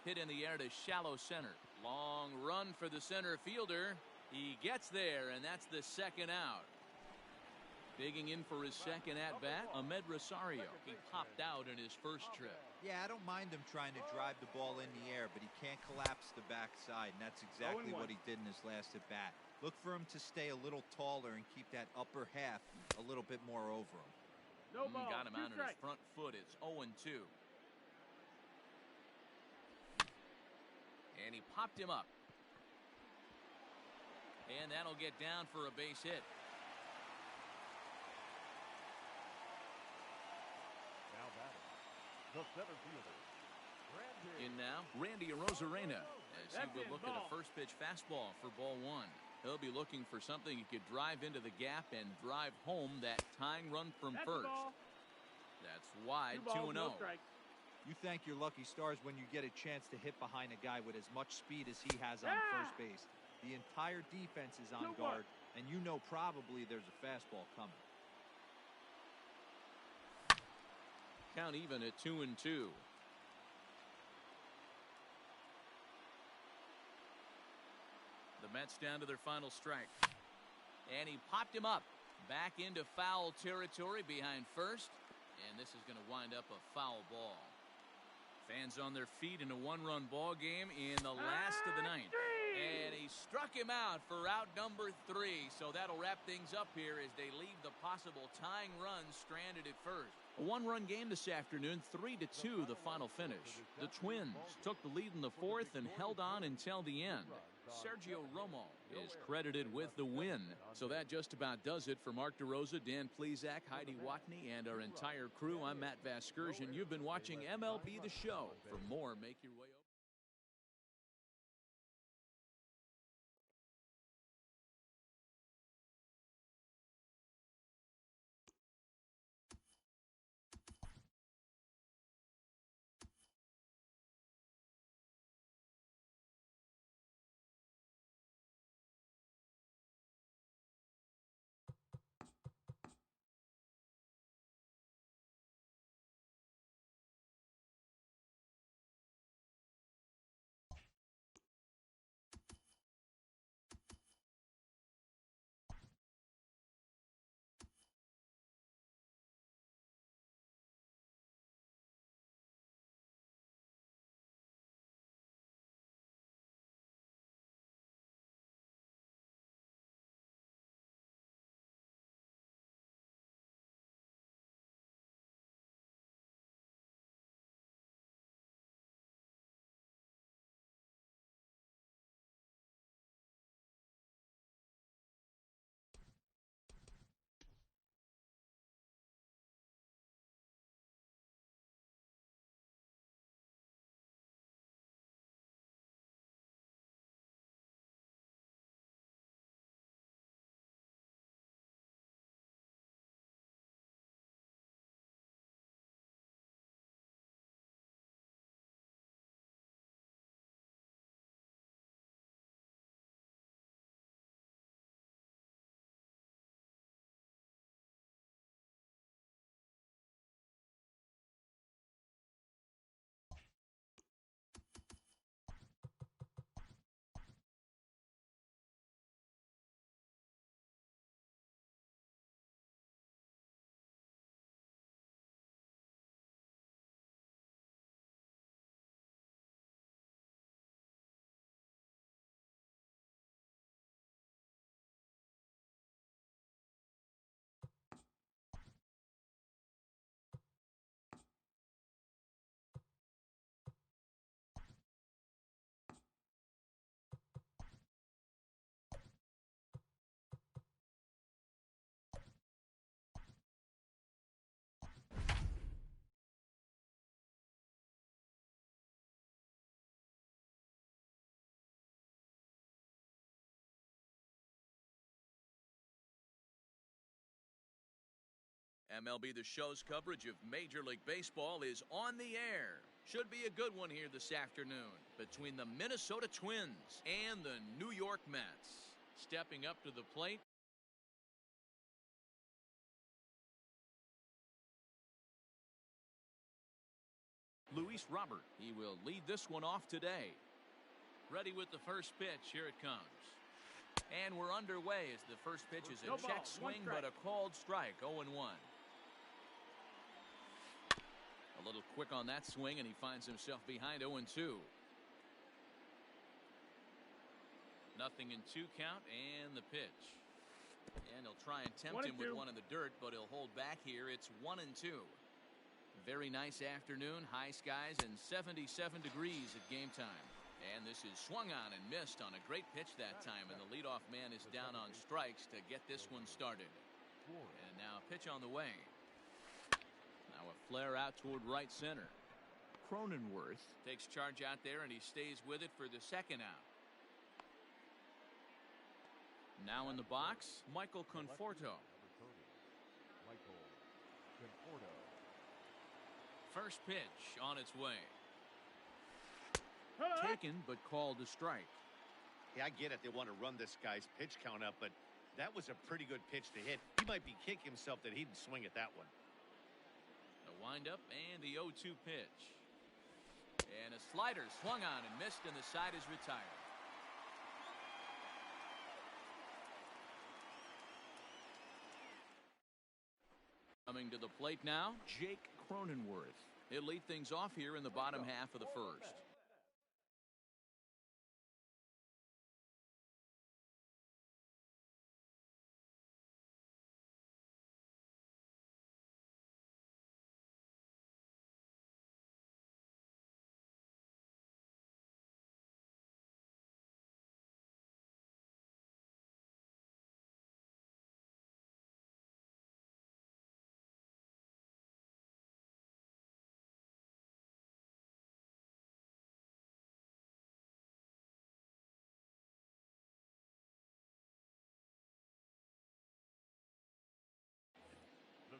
Hit in the air to shallow center. Long run for the center fielder. He gets there, and that's the second out. Digging in for his second at-bat, Ahmed Rosario. He popped out in his first trip. Yeah, I don't mind him trying to drive the ball in the air, but he can't collapse the backside, and that's exactly what he did in his last at-bat. Look for him to stay a little taller and keep that upper half a little bit more over him. Got him out on his front foot. It's 0-2. And he popped him up. And that'll get down for a base hit. Now batting, the center fielder, Randy. In now, Randy Arozarena, as he will look at a first pitch fastball for ball one. He'll be looking for something he could drive into the gap and drive home that tying run from first. That's wide, 2-0. You thank your lucky stars when you get a chance to hit behind a guy with as much speed as he has on first base. The entire defense is on guard, and you know probably there's a fastball coming. Count even at 2-2. The Mets down to their final strike. And he popped him up. Back into foul territory behind first. And this is going to wind up a foul ball. Fans on their feet in a one-run ball game in the last of the ninth. And he struck him out for out number 3. So that'll wrap things up here as they leave the possible tying run stranded at first. A one-run game this afternoon, 3-2 the final finish. The Twins took the lead in the fourth and held on until the end. Sergio Romo is credited with the win. So that just about does it for Mark DeRosa, Dan Plesac, Heidi Watney, and our entire crew. I'm Matt Vasgersian. You've been watching MLB The Show. For more, make your way over. MLB The Show's coverage of Major League Baseball is on the air. Should be a good one here this afternoon between the Minnesota Twins and the New York Mets. Stepping up to the plate, Luis Robert. He will lead this one off today. Ready with the first pitch. Here it comes. And we're underway as the first pitch is a check swing, but a called strike, 0-1. A little quick on that swing, and he finds himself behind 0-2. Nothing in 2 count, and the pitch. And he'll try and tempt him with one in the dirt, but he'll hold back here. It's 1-2. Very nice afternoon, high skies, and 77 degrees at game time. And this is swung on and missed on a great pitch that time, and the leadoff man is down on strikes to get this one started. And now a pitch on the way. Now a flare out toward right center. Cronenworth takes charge out there, and he stays with it for the second out. Now in the box, Michael Conforto. First pitch on its way. Taken, but called a strike. Yeah, I get it. They want to run this guy's pitch count up, but that was a pretty good pitch to hit. He might be kicking himself that he didn't swing at that one. The windup and the 0-2 pitch. And a slider swung on and missed, and the side is retired. Coming to the plate now, Jake Cronenworth. He'll lead things off here in the bottom half of the first.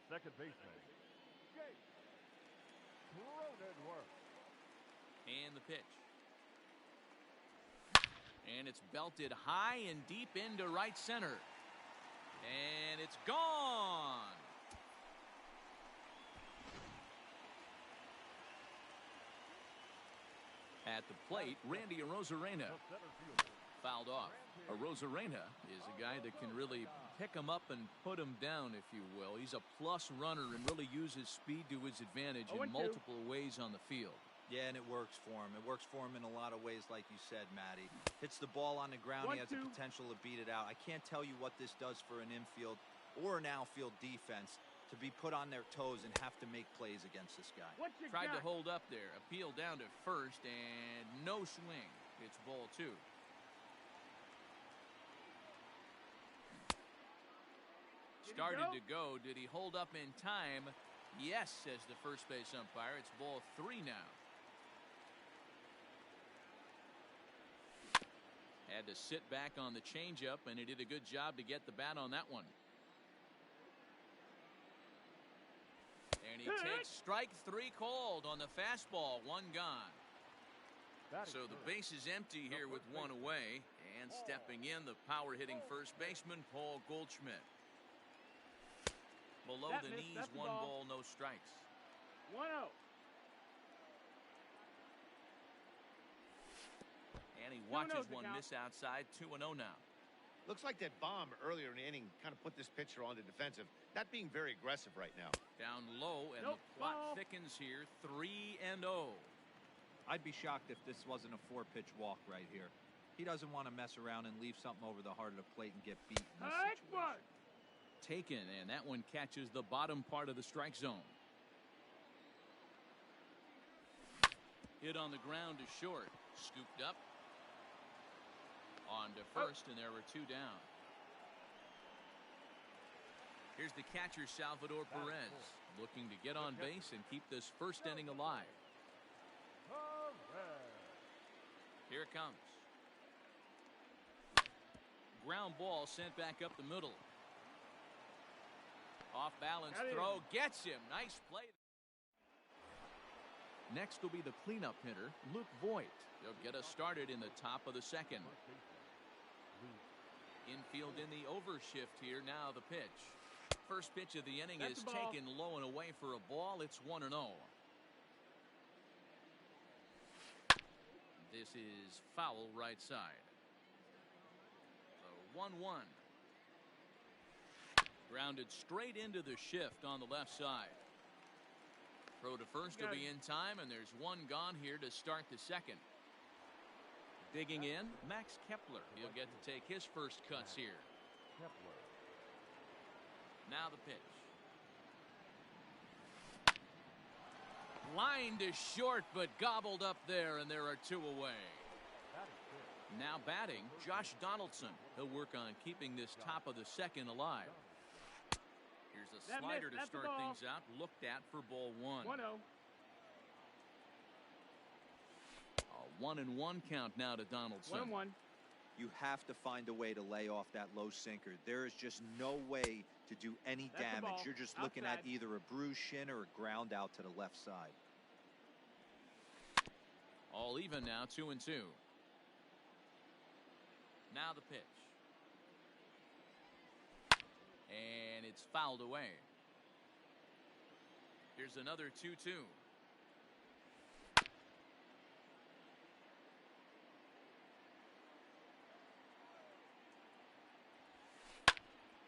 Second baseman, Jake Cronenworth. And the pitch. And it's belted high and deep into right center. And it's gone. At the plate, Randy Arozarena fouled off. Arozarena is a guy that can really pick him up and put him down, if you will. He's a plus runner and really uses speed to his advantage in multiple ways on the field. Yeah, and it works for him. It works for him in a lot of ways, like you said, Matty. Hits the ball on the ground. He has the potential to beat it out. I can't tell you what this does for an infield or an outfield defense to be put on their toes and have to make plays against this guy. Tried to hold up there. Appeal down to first, and no swing. It's ball 2. Started to go. Did he hold up in time? Yes, says the first base umpire. It's ball 3 now. Had to sit back on the changeup, and he did a good job to get the bat on that one. And he takes strike 3 called on the fastball. 1 gone. So the base is empty here with 1 away. And stepping in, the power-hitting first baseman, Paul Goldschmidt. Below the knees, 1 ball, no strikes. 1-0. And he watches one miss outside. 2-0 now. Looks like that bomb earlier in the inning kind of put this pitcher on the defensive. Not being very aggressive right now. Down low, and the plot thickens here. 3-0. I'd be shocked if this wasn't a 4-pitch walk right here. He doesn't want to mess around and leave something over the heart of the plate and get beat in this situation. Taken, and that one catches the bottom part of the strike zone. Hit on the ground to short. Scooped up. On to first, and there were 2 down. Here's the catcher, Salvador Perez, looking to get on base and keep this first inning alive. Here it comes. Ground ball sent back up the middle. Off balance throw gets him. Nice play. Next will be the cleanup hitter, Luke Voigt. He'll get us started in the top of the second. Infield in the overshift here. Now the pitch. First pitch of the inning is taken low and away for a ball. It's 1-0. This is foul right side. So 1-1. Grounded straight into the shift on the left side. Throw to first will be in time, and there's one gone here to start the second. Digging in, Max Kepler. He'll get to take his first cuts here. Now the pitch. Line to short, but gobbled up there, and there are two away. Now batting, Josh Donaldson. He'll work on keeping this top of the second alive. Here's a slider to start things out. Looked at for ball one. 1-0. A 1-1 count now to Donaldson. 1-1. You have to find a way to lay off that low sinker. There is just no way to do any damage. You're just looking at either a bruised shin or a ground out to the left side. All even now, 2-2. Now the pitch. And it's fouled away. Here's another 2-2.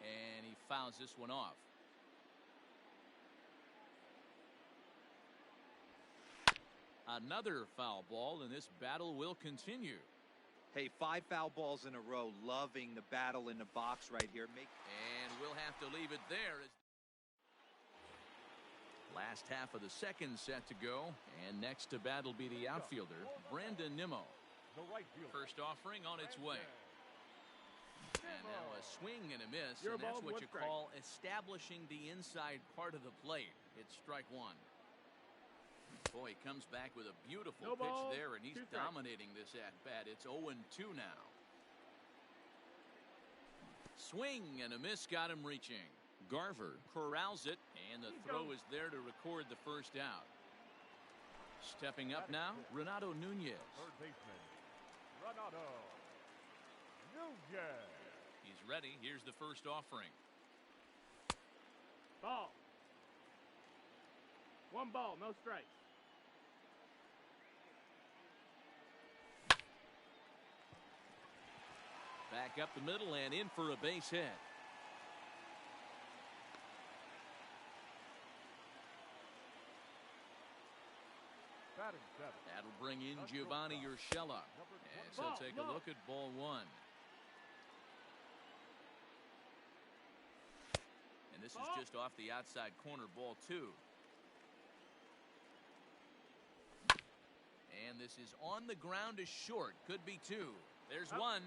And he fouls this one off. Another foul ball, and this battle will continue. Hey, 5 foul balls in a row. Loving the battle in the box right here. And we'll have to leave it there. Last half of the second set to go, and next to bat will be the outfielder, Brandon Nimmo. First offering on its way. And now a swing and a miss, and that's what you call establishing the inside part of the plate. It's strike one. Boy, he comes back with a beautiful pitch there, and he's dominating this at-bat. It's 0-2 now. Swing and a miss got him reaching. Garver corrals it, and the throw is there to record the first out. Stepping up now, Renato Nunez. Third baseman, Renato Nunez. He's ready. Here's the first offering. Ball. 1 ball, no strikes. Back up the middle and in for a base hit. Batting seven. That'll bring in Giovanni Urshela. As he'll take a look at ball one. And this is just off the outside corner, ball two. And this is on the ground to short. Could be two. There's one.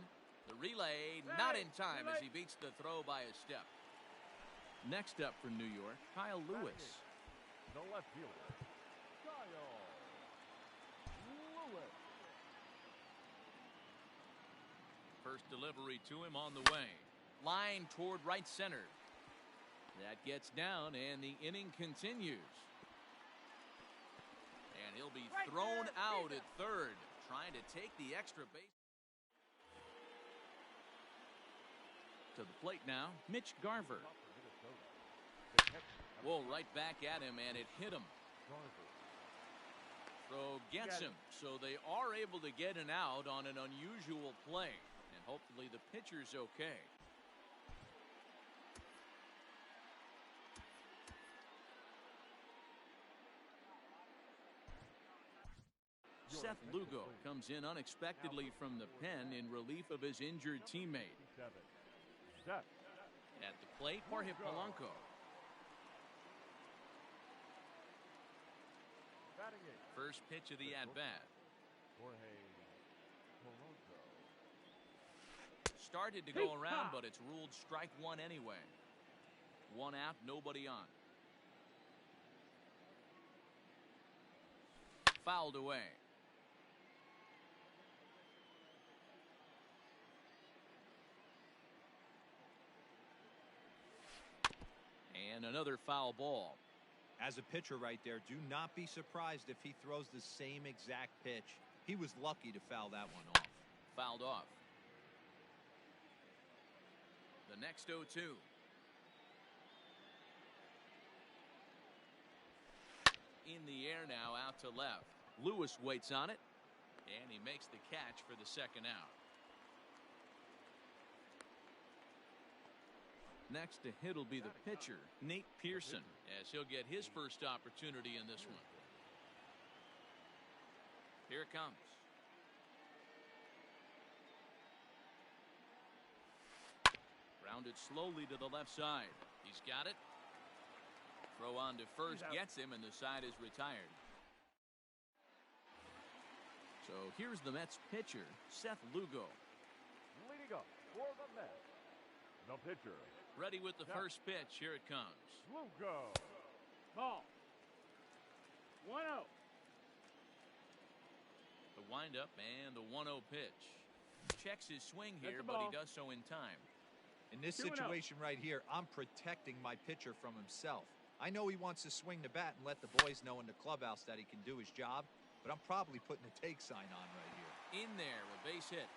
The relay not in time as he beats the throw by a step. Next up for New York, Kyle Lewis. The left fielder, Kyle Lewis. First delivery to him on the way. Line toward right center. That gets down, and the inning continues. And he'll be thrown out at third, trying to take the extra base. To the plate now, Mitch Garver. Whoa, right back at him, and it hit him. Throw gets him, so they are able to get an out on an unusual play, and hopefully the pitcher's okay. Seth Lugo comes in unexpectedly from the pen in relief of his injured teammate. At the plate, Jorge Polanco. First pitch of the at-bat. Started to go around, but it's ruled strike one anyway. One out, nobody on. Fouled away. And another foul ball. As a pitcher right there, do not be surprised if he throws the same exact pitch. He was lucky to foul that one off. Fouled off. The next 0-2. In the air now, out to left. Lewis waits on it, and he makes the catch for the second out. Next to hit will be the pitcher, Nate Pearson, as he'll get his first opportunity in this one. Here it comes. Rounded slowly to the left side. He's got it. Throw on to first gets him, and the side is retired. So here's the Mets pitcher, Seth Lugo. Leading up for the Mets, the pitcher. Ready with the first pitch. Here it comes. Lugo. Ball. 1-0. The windup and the 1-0 pitch. Checks his swing here, but he does so in time. In this situation right here, I'm protecting my pitcher from himself. I know he wants to swing the bat and let the boys know in the clubhouse that he can do his job, but I'm probably putting a take sign on right here. In there, a base hit.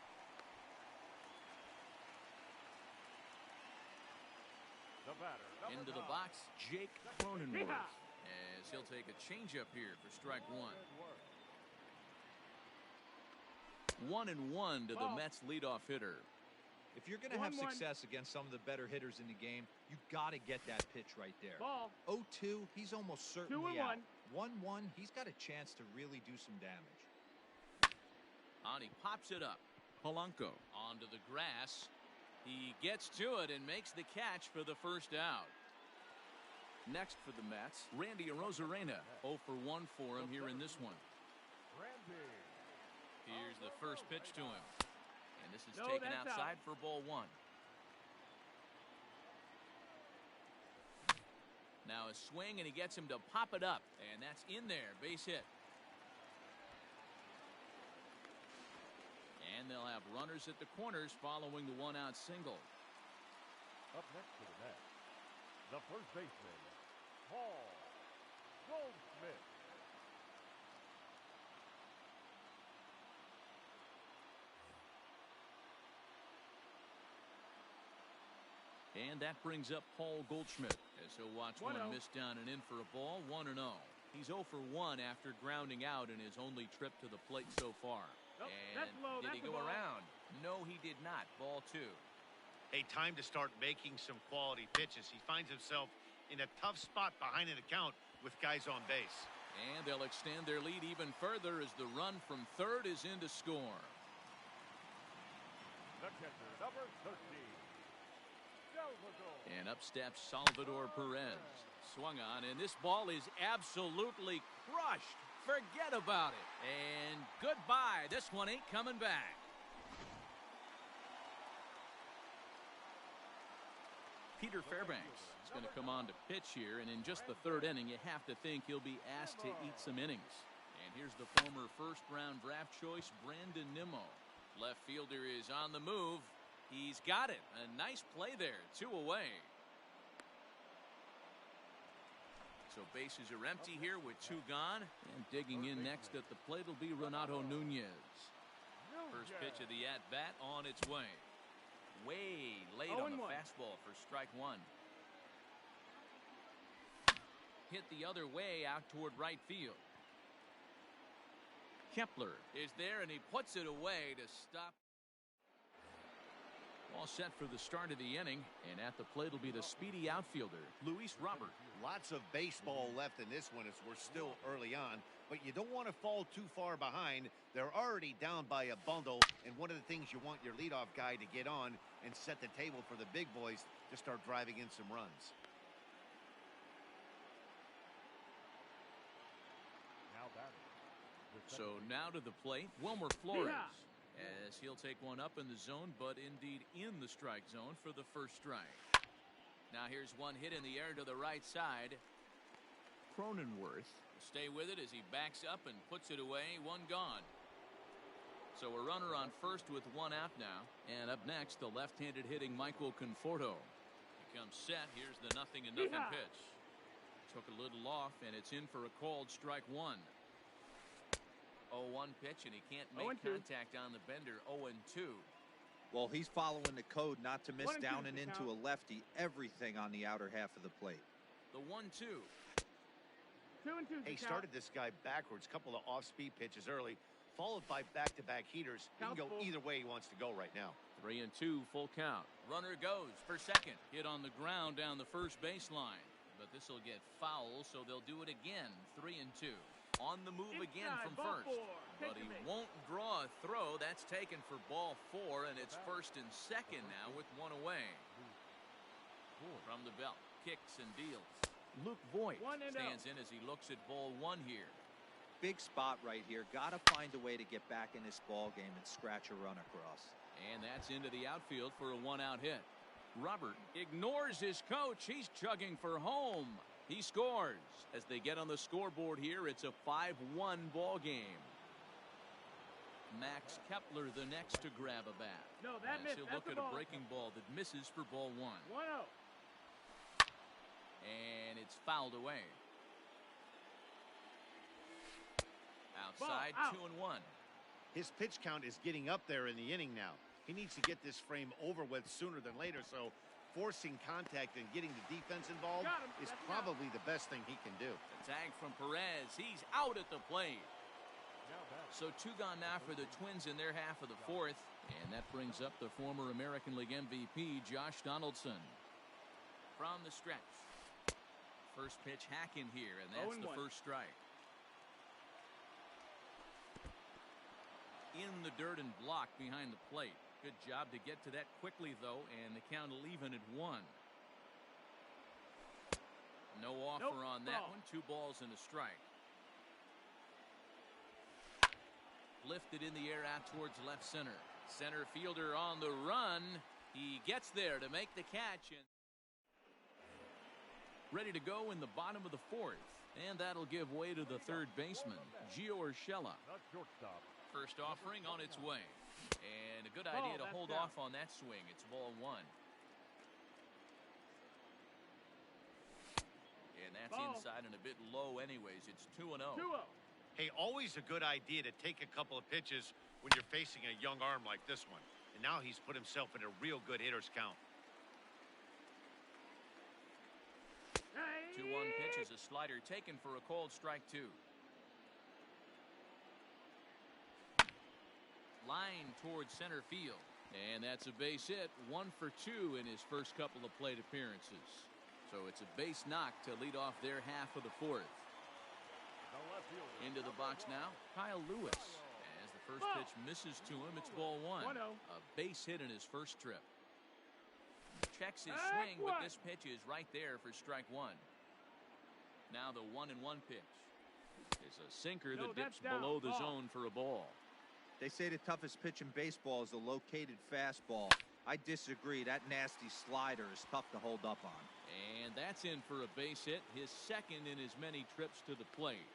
The batter, into the box, Jake Cronenworth, as he'll take a changeup here for strike one. 1-1 to the Mets leadoff hitter. If you're going to have success against some of the better hitters in the game, you got to get that pitch right there. 0-2, he's almost certainly out. 1-1, he's got a chance to really do some damage. And he pops it up. Polanco onto the grass. He gets to it and makes the catch for the first out. Next for the Mets, Randy Arozarena. 0 for 1 for him here in this one. Here's the first pitch to him. And this is taken outside for ball one. Now a swing, and he gets him to pop it up. And that's in there. Base hit. And they'll have runners at the corners following the one-out single. Up next to the Mets, the first baseman, Paul Goldschmidt. And that brings up Paul Goldschmidt as he'll watch one miss down and in for a ball. 1-0. He's 0 for 1 after grounding out in his only trip to the plate so far. And did he go around? No, he did not. Ball two. A time to start making some quality pitches. He finds himself in a tough spot behind an account with guys on base. And they'll extend their lead even further as the run from third is in to score. The catcher, number 13. And up steps Salvador Perez. Swung on, and this ball is absolutely crushed. Forget about it. And goodbye. This one ain't coming back. Peter Fairbanks is going to come on to pitch here, and in just the third inning, you have to think he'll be asked to eat some innings. And here's the former first-round draft choice, Brandon Nimmo. Left fielder is on the move. He's got it. A nice play there. 2 away. So bases are empty here with 2 gone. And digging in next at the plate will be Renato Nunez. First pitch of the at-bat on its way. Way late on the fastball for strike one. Hit the other way out toward right field. Kepler is there, and he puts it away to stop. All set for the start of the inning, and at the plate will be the speedy outfielder, Luis Robert. Lots of baseball left in this one as we're still early on, but you don't want to fall too far behind. They're already down by a bundle, and one of the things you want your leadoff guy to get on and set the table for the big boys to start driving in some runs. So now to the plate, Wilmer Flores. As he'll take one up in the zone, but indeed in the strike zone for the first strike. Now here's one hit in the air to the right side. Cronenworth will stay with it as he backs up and puts it away. 1 gone. So a runner on first with 1 out now. And up next, the left-handed hitting Michael Conforto. comes set. Here's the 0-0 pitch. Took a little off, and it's in for a called strike one. 0-1 pitch, and he can't make contact on the bender. 0-2. Well, he's following the code not to miss down and into a lefty. Everything on the outer half of the plate. The 1-2. 2-2. He started this guy backwards. Couple of off-speed pitches early, followed by back-to-back heaters. He can go either way he wants to go right now. 3-2, full count. Runner goes for second. Hit on the ground down the first baseline. But this will get foul, so they'll do it again. 3-2. On the move again from first. But he won't draw a throw. That's taken for ball 4, and it's first and second now with one away. From the belt, kicks and deals. Luke Voigt stands in as he looks at ball 1 here. Big spot right here. Got to find a way to get back in this ball game and scratch a run across. And that's into the outfield for a 1-out hit. Robert ignores his coach. He's chugging for home. He scores. As they get on the scoreboard here, it's a 5-1 ball game. Max Kepler the next to grab a bat. No, that missed. He'll look at a breaking ball that misses for ball 1. 1-0. And it's fouled away. Outside, 2-1. His pitch count is getting up there in the inning now. He needs to get this frame over with sooner than later, so forcing contact and getting the defense involved is probably the best thing he can do. The tag from Perez. He's out at the plate. So 2 gone now for the Twins in their half of the 4th. And that brings up the former American League MVP, Josh Donaldson. From the stretch. First pitch hack in here, and that's the first strike. In the dirt and blocked behind the plate. Good job to get to that quickly, though, and the count will even at 1. No offer on that one. 2 balls and a strike. Lifted in the air out towards left center. Center fielder on the run. He gets there to make the catch. And ready to go in the bottom of the 4th. And that'll give way to the third baseman, Gio Urshela. First offering on its way. And a good idea to hold off on that swing. It's ball 1. And that's inside and a bit low anyways. It's 2-0. Hey, always a good idea to take a couple of pitches when you're facing a young arm like this one. And now he's put himself in a real good hitter's count. 2-1 pitch is a slider taken for a called strike 2. Line towards center field. And that's a base hit. 1 for 2 in his first couple of plate appearances. So it's a base knock to lead off their half of the 4th. Into the box now, Kyle Lewis. As the first pitch misses to him, it's ball 1. A base hit in his first trip. Checks his swing, but this pitch is right there for strike 1. Now the 1-1 pitch is a sinker that dips below the zone for a ball. They say the toughest pitch in baseball is the located fastball. I disagree. That nasty slider is tough to hold up on. And that's in for a base hit, his second in as many trips to the plate.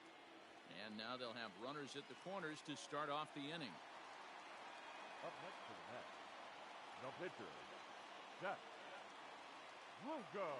And now they'll have runners at the corners to start off the inning. Up next to the net, the pitcher, Seth Lugo.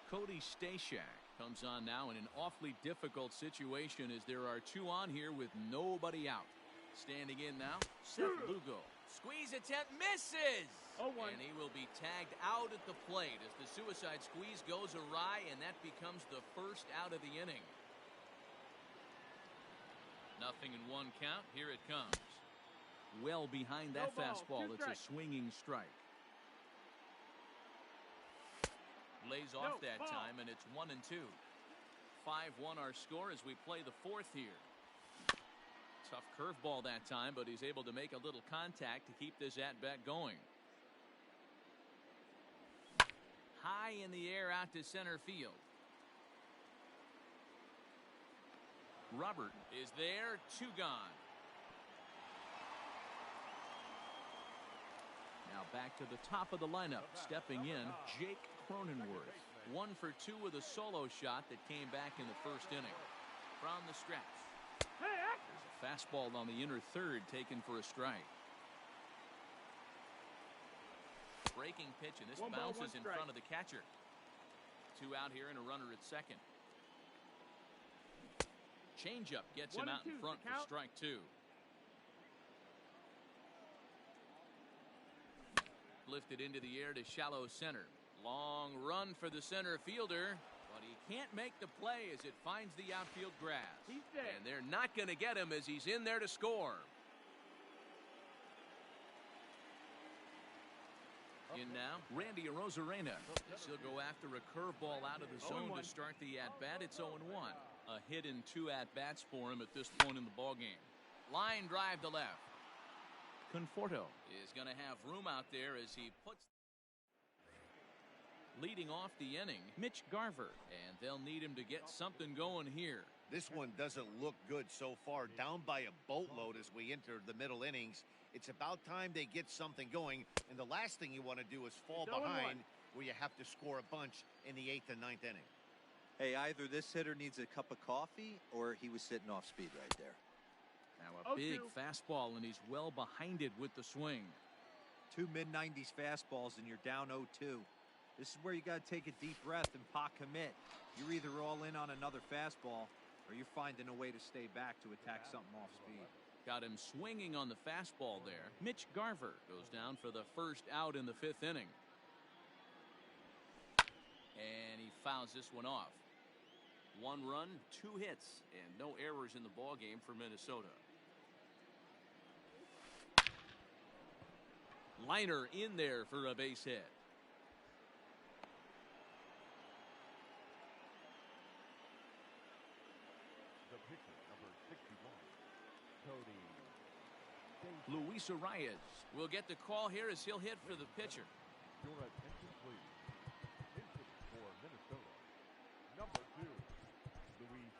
Cody Stashak comes on now in an awfully difficult situation as there are 2 on here with nobody out. Standing in now, Seth Lugo. Squeeze attempt misses! And he will be tagged out at the plate as the suicide squeeze goes awry, and that becomes the first out of the inning. 0-1 count. Here it comes. Well behind that fastball. It's a swinging strike. Lays off that time, and it's 1-2. 5-1 our score as we play the 4th here. Tough curveball that time, but he's able to make a little contact to keep this at-bat going. High in the air out to center field. Robert is there, 2 gone. Now back to the top of the lineup. Stepping in, Jake Cronenworth. 1 for 2 with a solo shot that came back in the first inning. From the stretch. There's a fastball on the inner third taken for a strike. Breaking pitch, and this bounces in front of the catcher. 2 out here and a runner at second. Changeup gets him out in front for strike 2. Lifted into the air to shallow center. Long run for the center fielder, but he can't make the play as it finds the outfield grass. And they're not going to get him as he's in there to score. In now, Randy Arozarena, as he'll go after a curveball out of the zone to start the at-bat. It's 0-1. A hit in 2 at-bats for him at this point in the ballgame. Line drive to left. Conforto is going to have room out there as he puts. Leading off the inning, Mitch Garver, and they'll need him to get something going here. This one doesn't look good so far. Down by a boatload as we enter the middle innings. It's about time they get something going, and the last thing you want to do is fall behind where you have to score a bunch in the 8th and 9th inning. Hey, either this hitter needs a cup of coffee or he was sitting off speed right there. Now a big fastball, and he's well behind it with the swing. 2 mid-90s fastballs, and you're down 0-2. This is where you got to take a deep breath and pot commit. You're either all in on another fastball or you're finding a way to stay back to attack something off speed. Got him swinging on the fastball there. Mitch Garver goes down for the first out in the 5th inning. And he fouls this one off. 1 run, 2 hits, and no errors in the ballgame for Minnesota. Liner in there for a base hit. Luis Arias will get the call here as he'll hit for the pitcher. Your attention, please. Pitching for Minnesota, number 2, Luis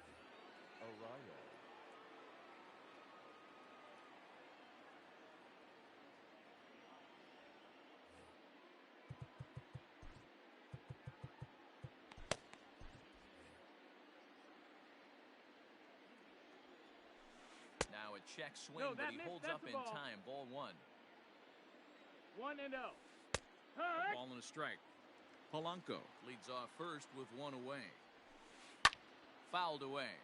Arias. Now a check swing, but he holds up in time. Ball 1. 1-0. Ball and a strike. Polanco leads off first with 1 away. Fouled away.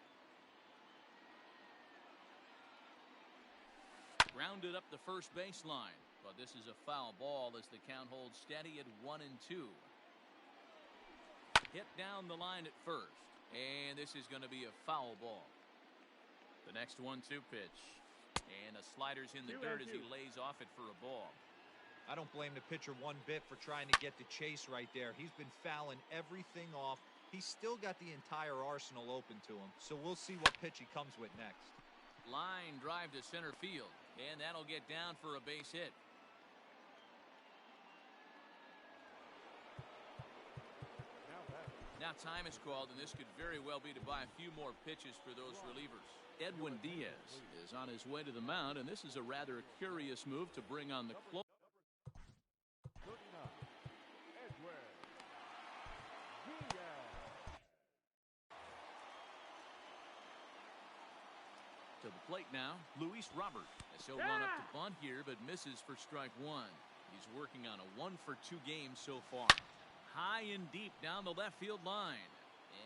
Grounded up the first baseline, but this is a foul ball as the count holds steady at 1-2. Hit down the line at first, and this is going to be a foul ball. The next 1-2 pitch, and a slider's in the dirt as he lays off it for a ball. I don't blame the pitcher one bit for trying to get the chase right there. He's been fouling everything off. He's still got the entire arsenal open to him, so we'll see what pitch he comes with next. Line drive to center field, and that'll get down for a base hit. Now time is called, and this could very well be to buy a few more pitches for those relievers. Edwin Diaz is on his way to the mound, and this is a rather curious move to bring on the close. To the plate now, Luis Robert, as he'll run up to bunt here, but misses for strike 1. He's working on a 1-for-2 game so far. High and deep down the left field line,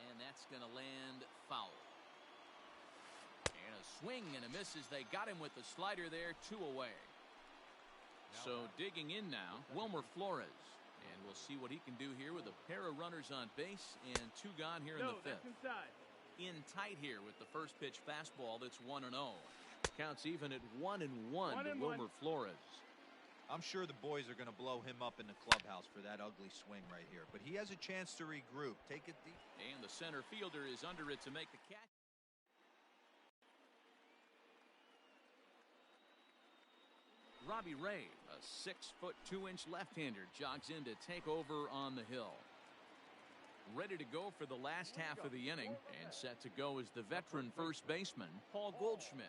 and that's going to land foul. And a swing and a miss as they got him with the slider there, 2 away. So digging in now, Wilmer Flores, and we'll see what he can do here with a pair of runners on base and 2 gone here in the 5th. In tight here with the first pitch fastball that's 1-0. Counts even at 1-1 to Wilmer Flores. I'm sure the boys are going to blow him up in the clubhouse for that ugly swing right here, but he has a chance to regroup. Take it deep. And the center fielder is under it to make the catch. Robbie Ray, a 6-foot 2-inch left-hander, jogs in to take over on the hill. Ready to go for the last half of the inning, and set to go is the veteran first baseman, Paul Goldschmidt.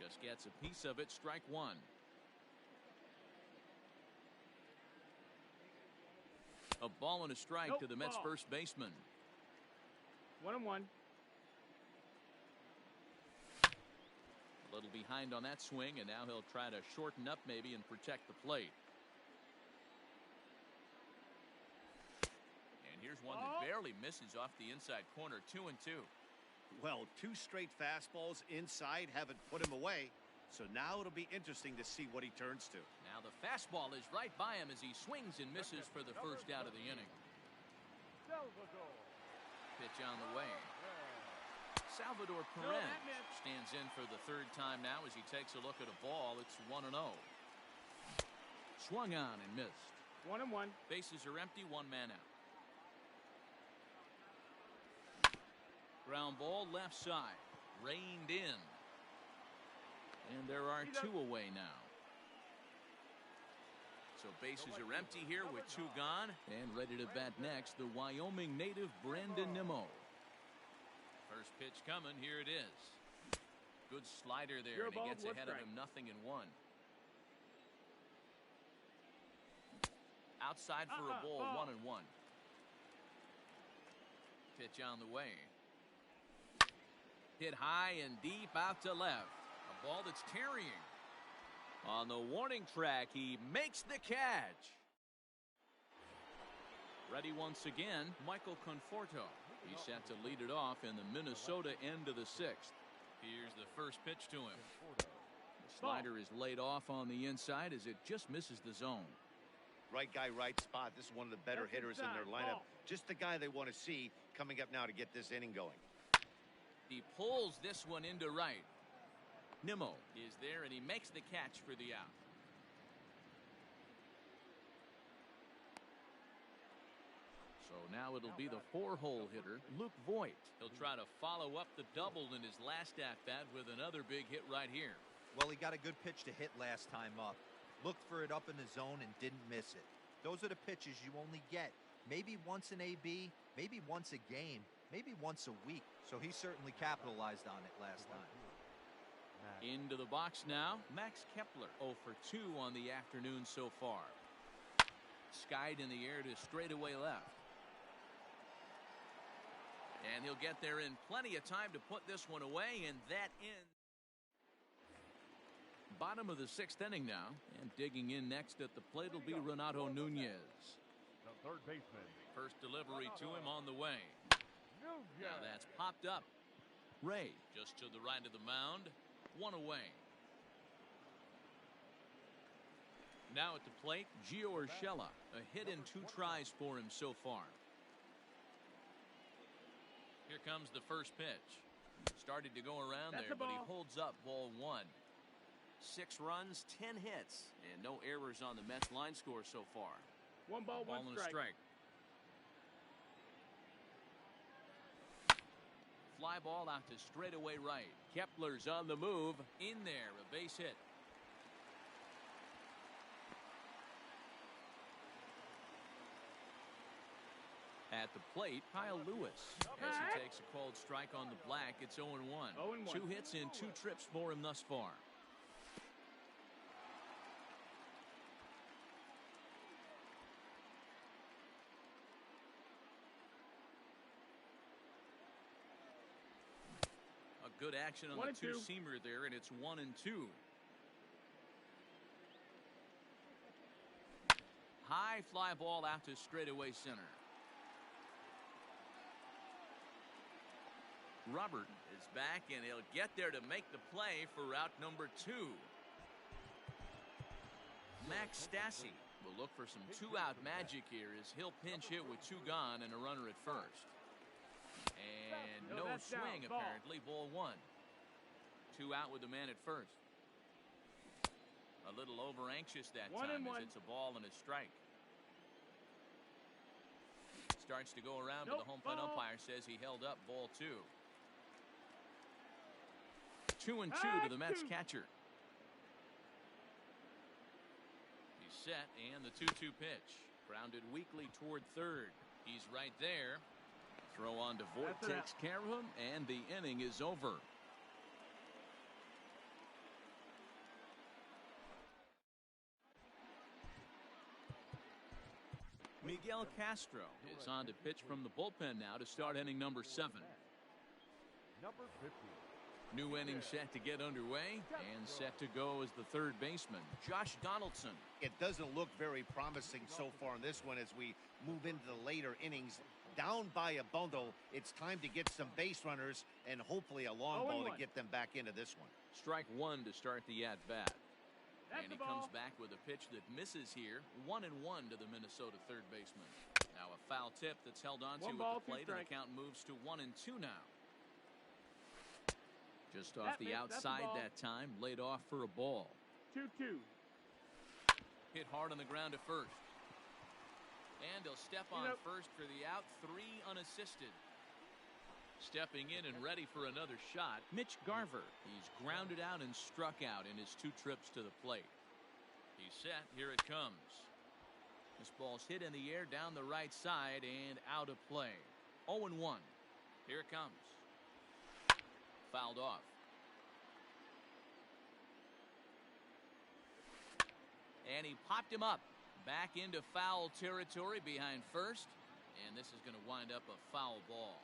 Just gets a piece of it, strike 1. A ball and a strike to the Mets first baseman. 1-1. A little behind on that swing, and now he'll try to shorten up maybe and protect the plate. And here's one that barely misses off the inside corner. 2-2. Well, 2 straight fastballs inside haven't put him away. So now it'll be interesting to see what he turns to. Now the fastball is right by him as he swings and misses for the first out of the inning. Pitch on the way. Salvador Perez stands in for the 3rd time now as he takes a look at a ball. It's 1-0. Swung on and missed. 1-1. Bases are empty, 1 man out. Ground ball left side. Reined in. And there are 2 away now. So bases are empty here with 2 gone. And ready to bat next, the Wyoming native Brandon Nimmo. First pitch coming. Here it is. Good slider there, and he gets ahead of him 0-1. Outside for a ball, 1-1. Pitch on the way. Hit high and deep out to left. A ball that's carrying. On the warning track, he makes the catch. Ready once again, Michael Conforto. He's set to lead it off in the Minnesota end of the 6th. Here's the first pitch to him. The slider is laid off on the inside as it just misses the zone. Right guy, right spot. This is one of the better hitters in their lineup. Just the guy they want to see coming up now to get this inning going. He pulls this one into right. Nimmo is there, and he makes the catch for the out. So now it'll be the 4-hole hitter, Luke Voigt. He'll try to follow up the double in his last at-bat with another big hit right here. Well, he got a good pitch to hit last time up. Looked for it up in the zone and didn't miss it. Those are the pitches you only get maybe once in AB, maybe once a game, maybe once a week. So he certainly capitalized on it last time. Into the box now, Max Kepler, 0 for 2 on the afternoon so far. Skied in the air to straightaway left. And he'll get there in plenty of time to put this one away, and that ends. Bottom of the 6th inning now, and digging in next at the plate will be Renato Nunez. The third baseman. First delivery to him on the way. Now that's popped up. Ray just to the right of the mound. 1 away. Now at the plate, Gio Urshela. A hit in 2 tries for him so far. Here comes the first pitch. Started to go around there, but he holds up ball 1. 6 runs, 10 hits, and no errors on the Mets line score so far. 1 ball, 1 and a strike. Fly ball out to straightaway right. Kepler's on the move. In there, a base hit. At the plate, Kyle Lewis. As he takes a called strike on the black, it's 0-1. 2 hits in 2 trips for him thus far. Good action on the 2-seamer there, and it's 1-2. High fly ball out to straightaway center. Robert is back, and he'll get there to make the play for route number 2. Max Stassi will look for some 2-out magic here as he'll pinch hit with 2 gone and a runner at first. And no swing, apparently. Ball 1. 2 out with the man at first. A little over anxious that time as it's a ball and a strike. Starts to go around, but the home plate umpire says he held up ball 2. 2-2 to the Mets catcher. He's set, and the 2-2 pitch. Grounded weakly toward third. He's right there. Throw on to Voigt takes care of him, and the inning is over. Miguel Castro is on to pitch from the bullpen now to start inning number 7. Number 50. New inning set to get underway and set to go as the third baseman, Josh Donaldson. It doesn't look very promising so far in this one as we move into the later innings. Down by a bundle, it's time to get some base runners and hopefully a long ball to get them back into this one. Strike one to start the at-bat. That's And he the ball. comes back with a pitch that misses here. 1-1 to the Minnesota third baseman. Now a foul tip that's held onto One at ball, the plate, two and the strikes. count moves to 1-2 now. Just off the That's the outside ball. that time, laid off for a ball. 2-2. Hit hard on the ground to first. And he'll step on Yep. first for the out, 3 unassisted. Stepping in and ready for another shot, Mitch Garver. He's grounded out and struck out in his 2 trips to the plate. He's set. Here it comes. This ball's hit in the air down the right side and out of play. 0-1. Here it comes. Fouled off. And he popped him up. Back into foul territory behind first. And this is going to wind up a foul ball.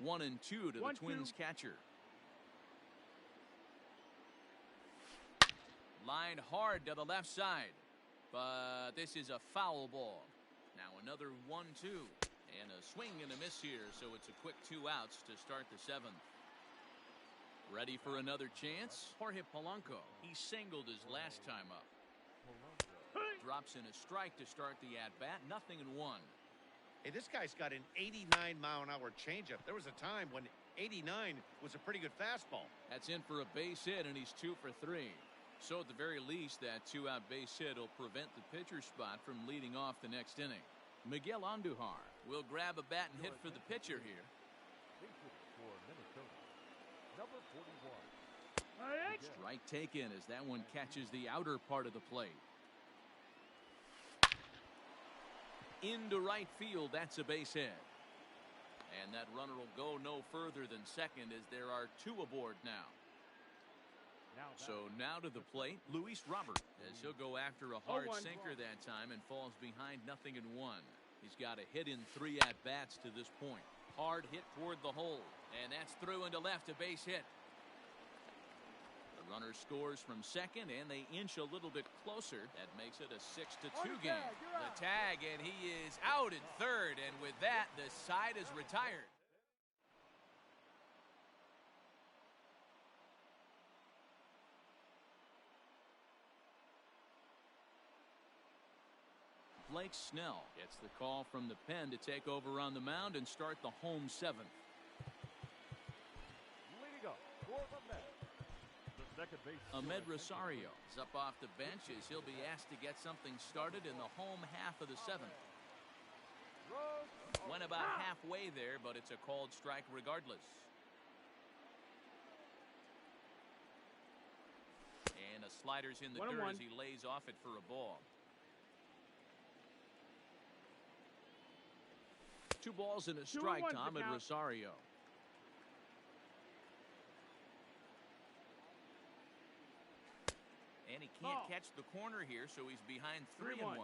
1-2 to the 1-2. Twins catcher. Lined hard to the left side. But this is a foul ball. Now another 1-2. And a swing and a miss here, so it's a quick 2 outs to start the 7th. Ready for another chance? Jorge Polanco. He singled his last time up. Drops in a strike to start the at-bat. 0-1. Hey, this guy's got an 89-mile-an-hour changeup. There was a time when 89 was a pretty good fastball. That's in for a base hit, and he's 2 for 3. So at the very least, that 2-out base hit will prevent the pitcher's spot from leading off the next inning. Miguel Andujar will grab a bat and hit for the pitcher here. For Minnesota, number 41. Strike taken as that one catches the outer part of the plate. Into right field, that's a base hit. And that runner will go no further than second as there are 2 aboard now. So now to the plate, Luis Robert, as he'll go after a hard 0-1. sinker that time and falls behind 0-1. He's got a hit in 3 at-bats to this point. Hard hit toward the hole, and that's through into left, a base hit. The runner scores from second, and they inch a little bit closer. That makes it a 6-2 game. The tag, and he is out at third, and with that, the side is retired. Blake Snell gets the call from the pen to take over on the mound and start the home 7th. Leading up for the Mets, the second base. Ahmed Rosario is up off the bench as he'll be asked to get something started in the home half of the 7th. Went about halfway there, but it's a called strike regardless. And a slider's in the dirt as he lays off it for a ball. 2 balls and a strike to Ahmed Rosario. And he can't catch the corner here, so he's behind 3-1.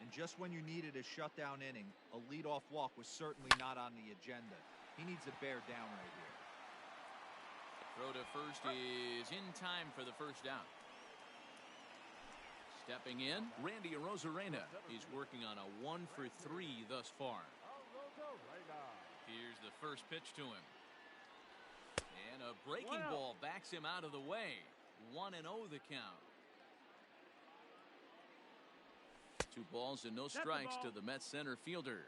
And just when you needed a shutdown inning, a leadoff walk was certainly not on the agenda. He needs to bear down right here. Throw to first is in time for the first out. Stepping in, Randy Arozarena. He's working on a 1 for 3 thus far. Here's the first pitch to him. And a breaking ball backs him out of the way. 1-0 the count. 2 balls and no strikes to the Mets center fielder.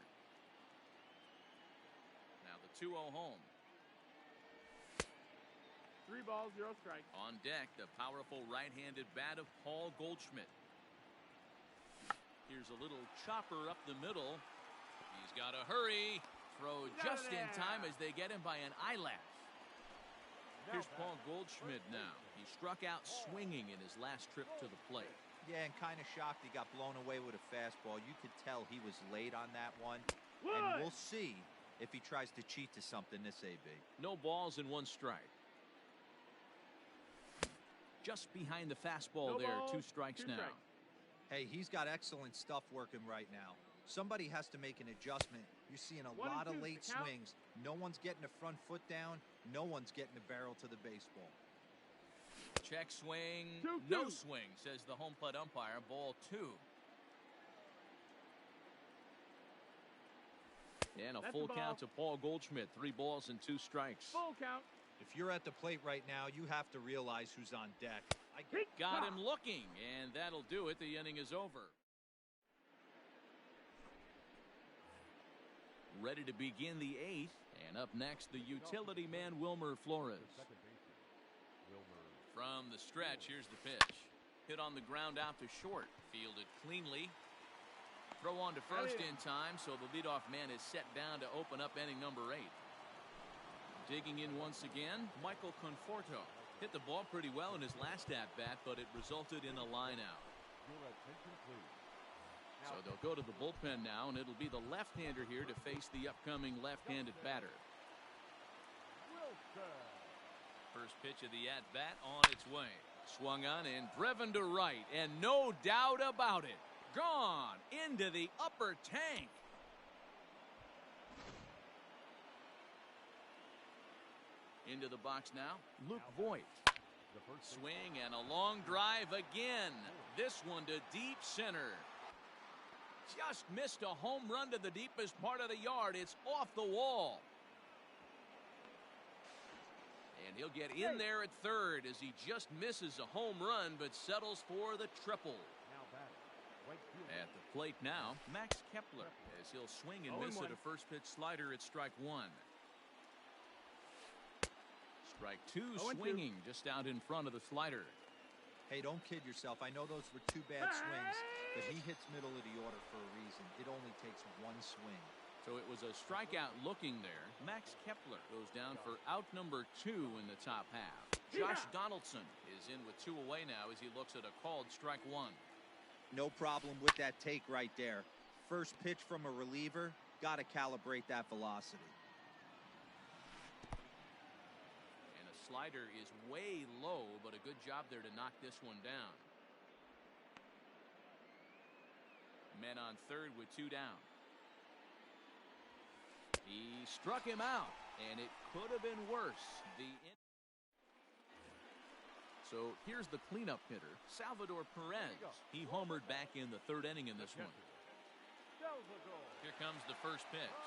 Now the 2-0 home. 3 balls, 0 strikes. On deck, the powerful right-handed bat of Paul Goldschmidt. Here's a little chopper up the middle. He's got to hurry. Throw just in time as they get him by an eyelash. Here's Paul Goldschmidt now. He struck out swinging in his last trip to the plate. Yeah, and kind of shocked he got blown away with a fastball. You could tell he was late on that one. And we'll see if he tries to cheat to something this AB. No balls and 1 strike. Just behind the fastball there. 2 strikes now. Hey, he's got excellent stuff working right now. Somebody has to make an adjustment. You're seeing a lot of late swings. No one's getting a front foot down. No one's getting a barrel to the baseball. Check swing. No swing, says the home plate umpire. Ball 2. And a full count to Paul Goldschmidt. 3 balls and 2 strikes. Full count. If you're at the plate right now, you have to realize who's on deck. Got him looking, and that'll do it. The inning is over. Ready to begin the 8th, and up next, the utility man, Wilmer Flores. From the stretch, here's the pitch. Hit on the ground out to short. Fielded cleanly. Throw on to first in time, so the leadoff man is set down to open up inning number 8. Digging in once again, Michael Conforto. Hit the ball pretty well in his last at-bat, but it resulted in a line out. So they'll go to the bullpen now, and it'll be the left-hander here to face the upcoming left-handed batter. First pitch of the at-bat on its way. Swung on and driven to right, and no doubt about it, gone into the upper tank. Into the box now, Luke Voigt. Swing and a long drive again. This one to deep center. Just missed a home run to the deepest part of the yard. It's off the wall. And he'll get in there at third as he just misses a home run but settles for the triple. At the plate now, Max Kepler, as he'll swing and miss at a first pitch slider at strike 1. Strike 2 swinging just out in front of the slider. Hey, don't kid yourself. I know those were 2 bad swings, but he hits middle of the order for a reason. It only takes 1 swing. So it was a strikeout looking there. Max Kepler goes down for out number 2 in the top half. Josh Donaldson is in with 2 away now as he looks at a called strike 1. No problem with that take right there. First pitch from a reliever, got to calibrate that velocity. And a slider is way low, but a good job there to knock this one down. Men on third with 2 down. He struck him out, and it could have been worse. So here's the cleanup hitter, Salvador Perez. He homered back in the 3rd inning in this one. Here comes the first pitch.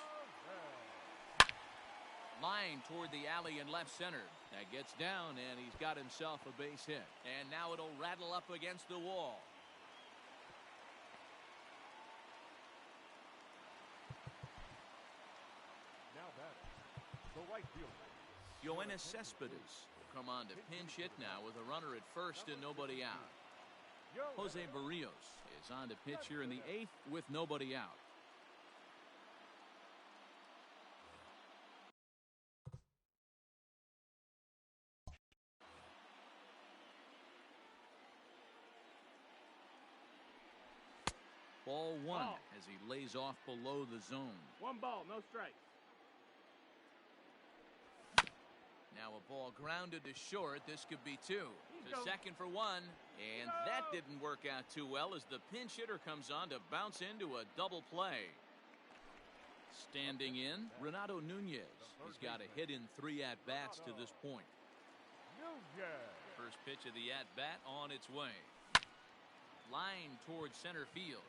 Line toward the alley in left center. That gets down, and he's got himself a base hit. And now it'll rattle up against the wall. Yoenis Cespedes will come on to pinch hit now with a runner at first and nobody out. Jose Barrios is on to pitch here in the 8th with nobody out. Ball 1 as he lays off below the zone. 1 ball, no strikes. Now a ball grounded to short. This could be 2. To second for 1. And that didn't work out too well as the pinch hitter comes on to bounce into a double play. Standing in, Renato Nunez. He's got a hit in 3 at-bats to this point. First pitch of the at-bat on its way. Line towards center field.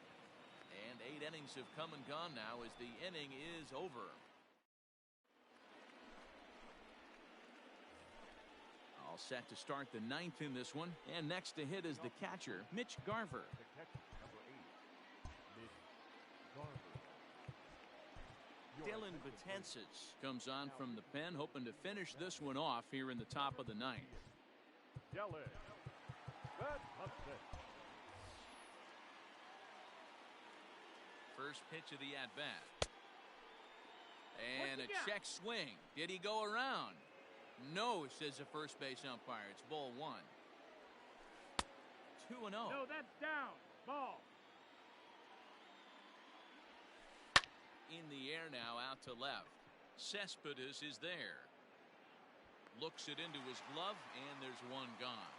And 8 innings have come and gone now as the inning is over. All set to start the 9th in this one. And next to hit is the catcher, Mitch Garver. Dylan Betances comes on from the pen, hoping to finish this one off here in the top of the 9th. First pitch of the at-bat. And a check swing. Did he go around? No, says the first base umpire. It's ball 1. 2-0. No, that's down. Ball. In the air now, out to left. Cespedes is there. Looks it into his glove, and there's one gone.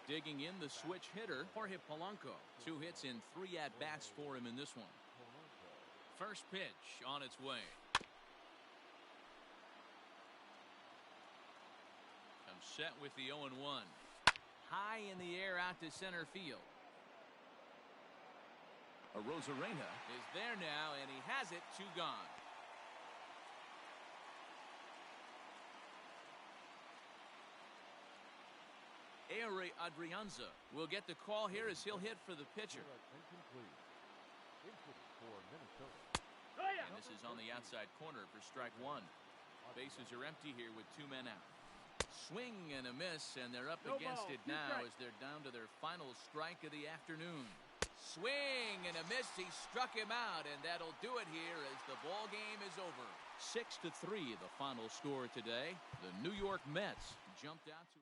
Digging in the switch hitter, Jorge Polanco. 2 hits in 3 at-bats for him in this one. First pitch on its way. Comes set with the 0-1. High in the air out to center field. Arozarena is there now, and he has it. 2 gone. Ehire Adrianza will get the call here as he'll hit for the pitcher. And this is on the outside corner for strike 1. Bases are empty here with 2 men out. Swing and a miss, and they're up against it now as they're down to their final strike of the afternoon. Swing and a miss. He struck him out, and that'll do it here as the ball game is over. 6-3 the final score today. The New York Mets jumped out to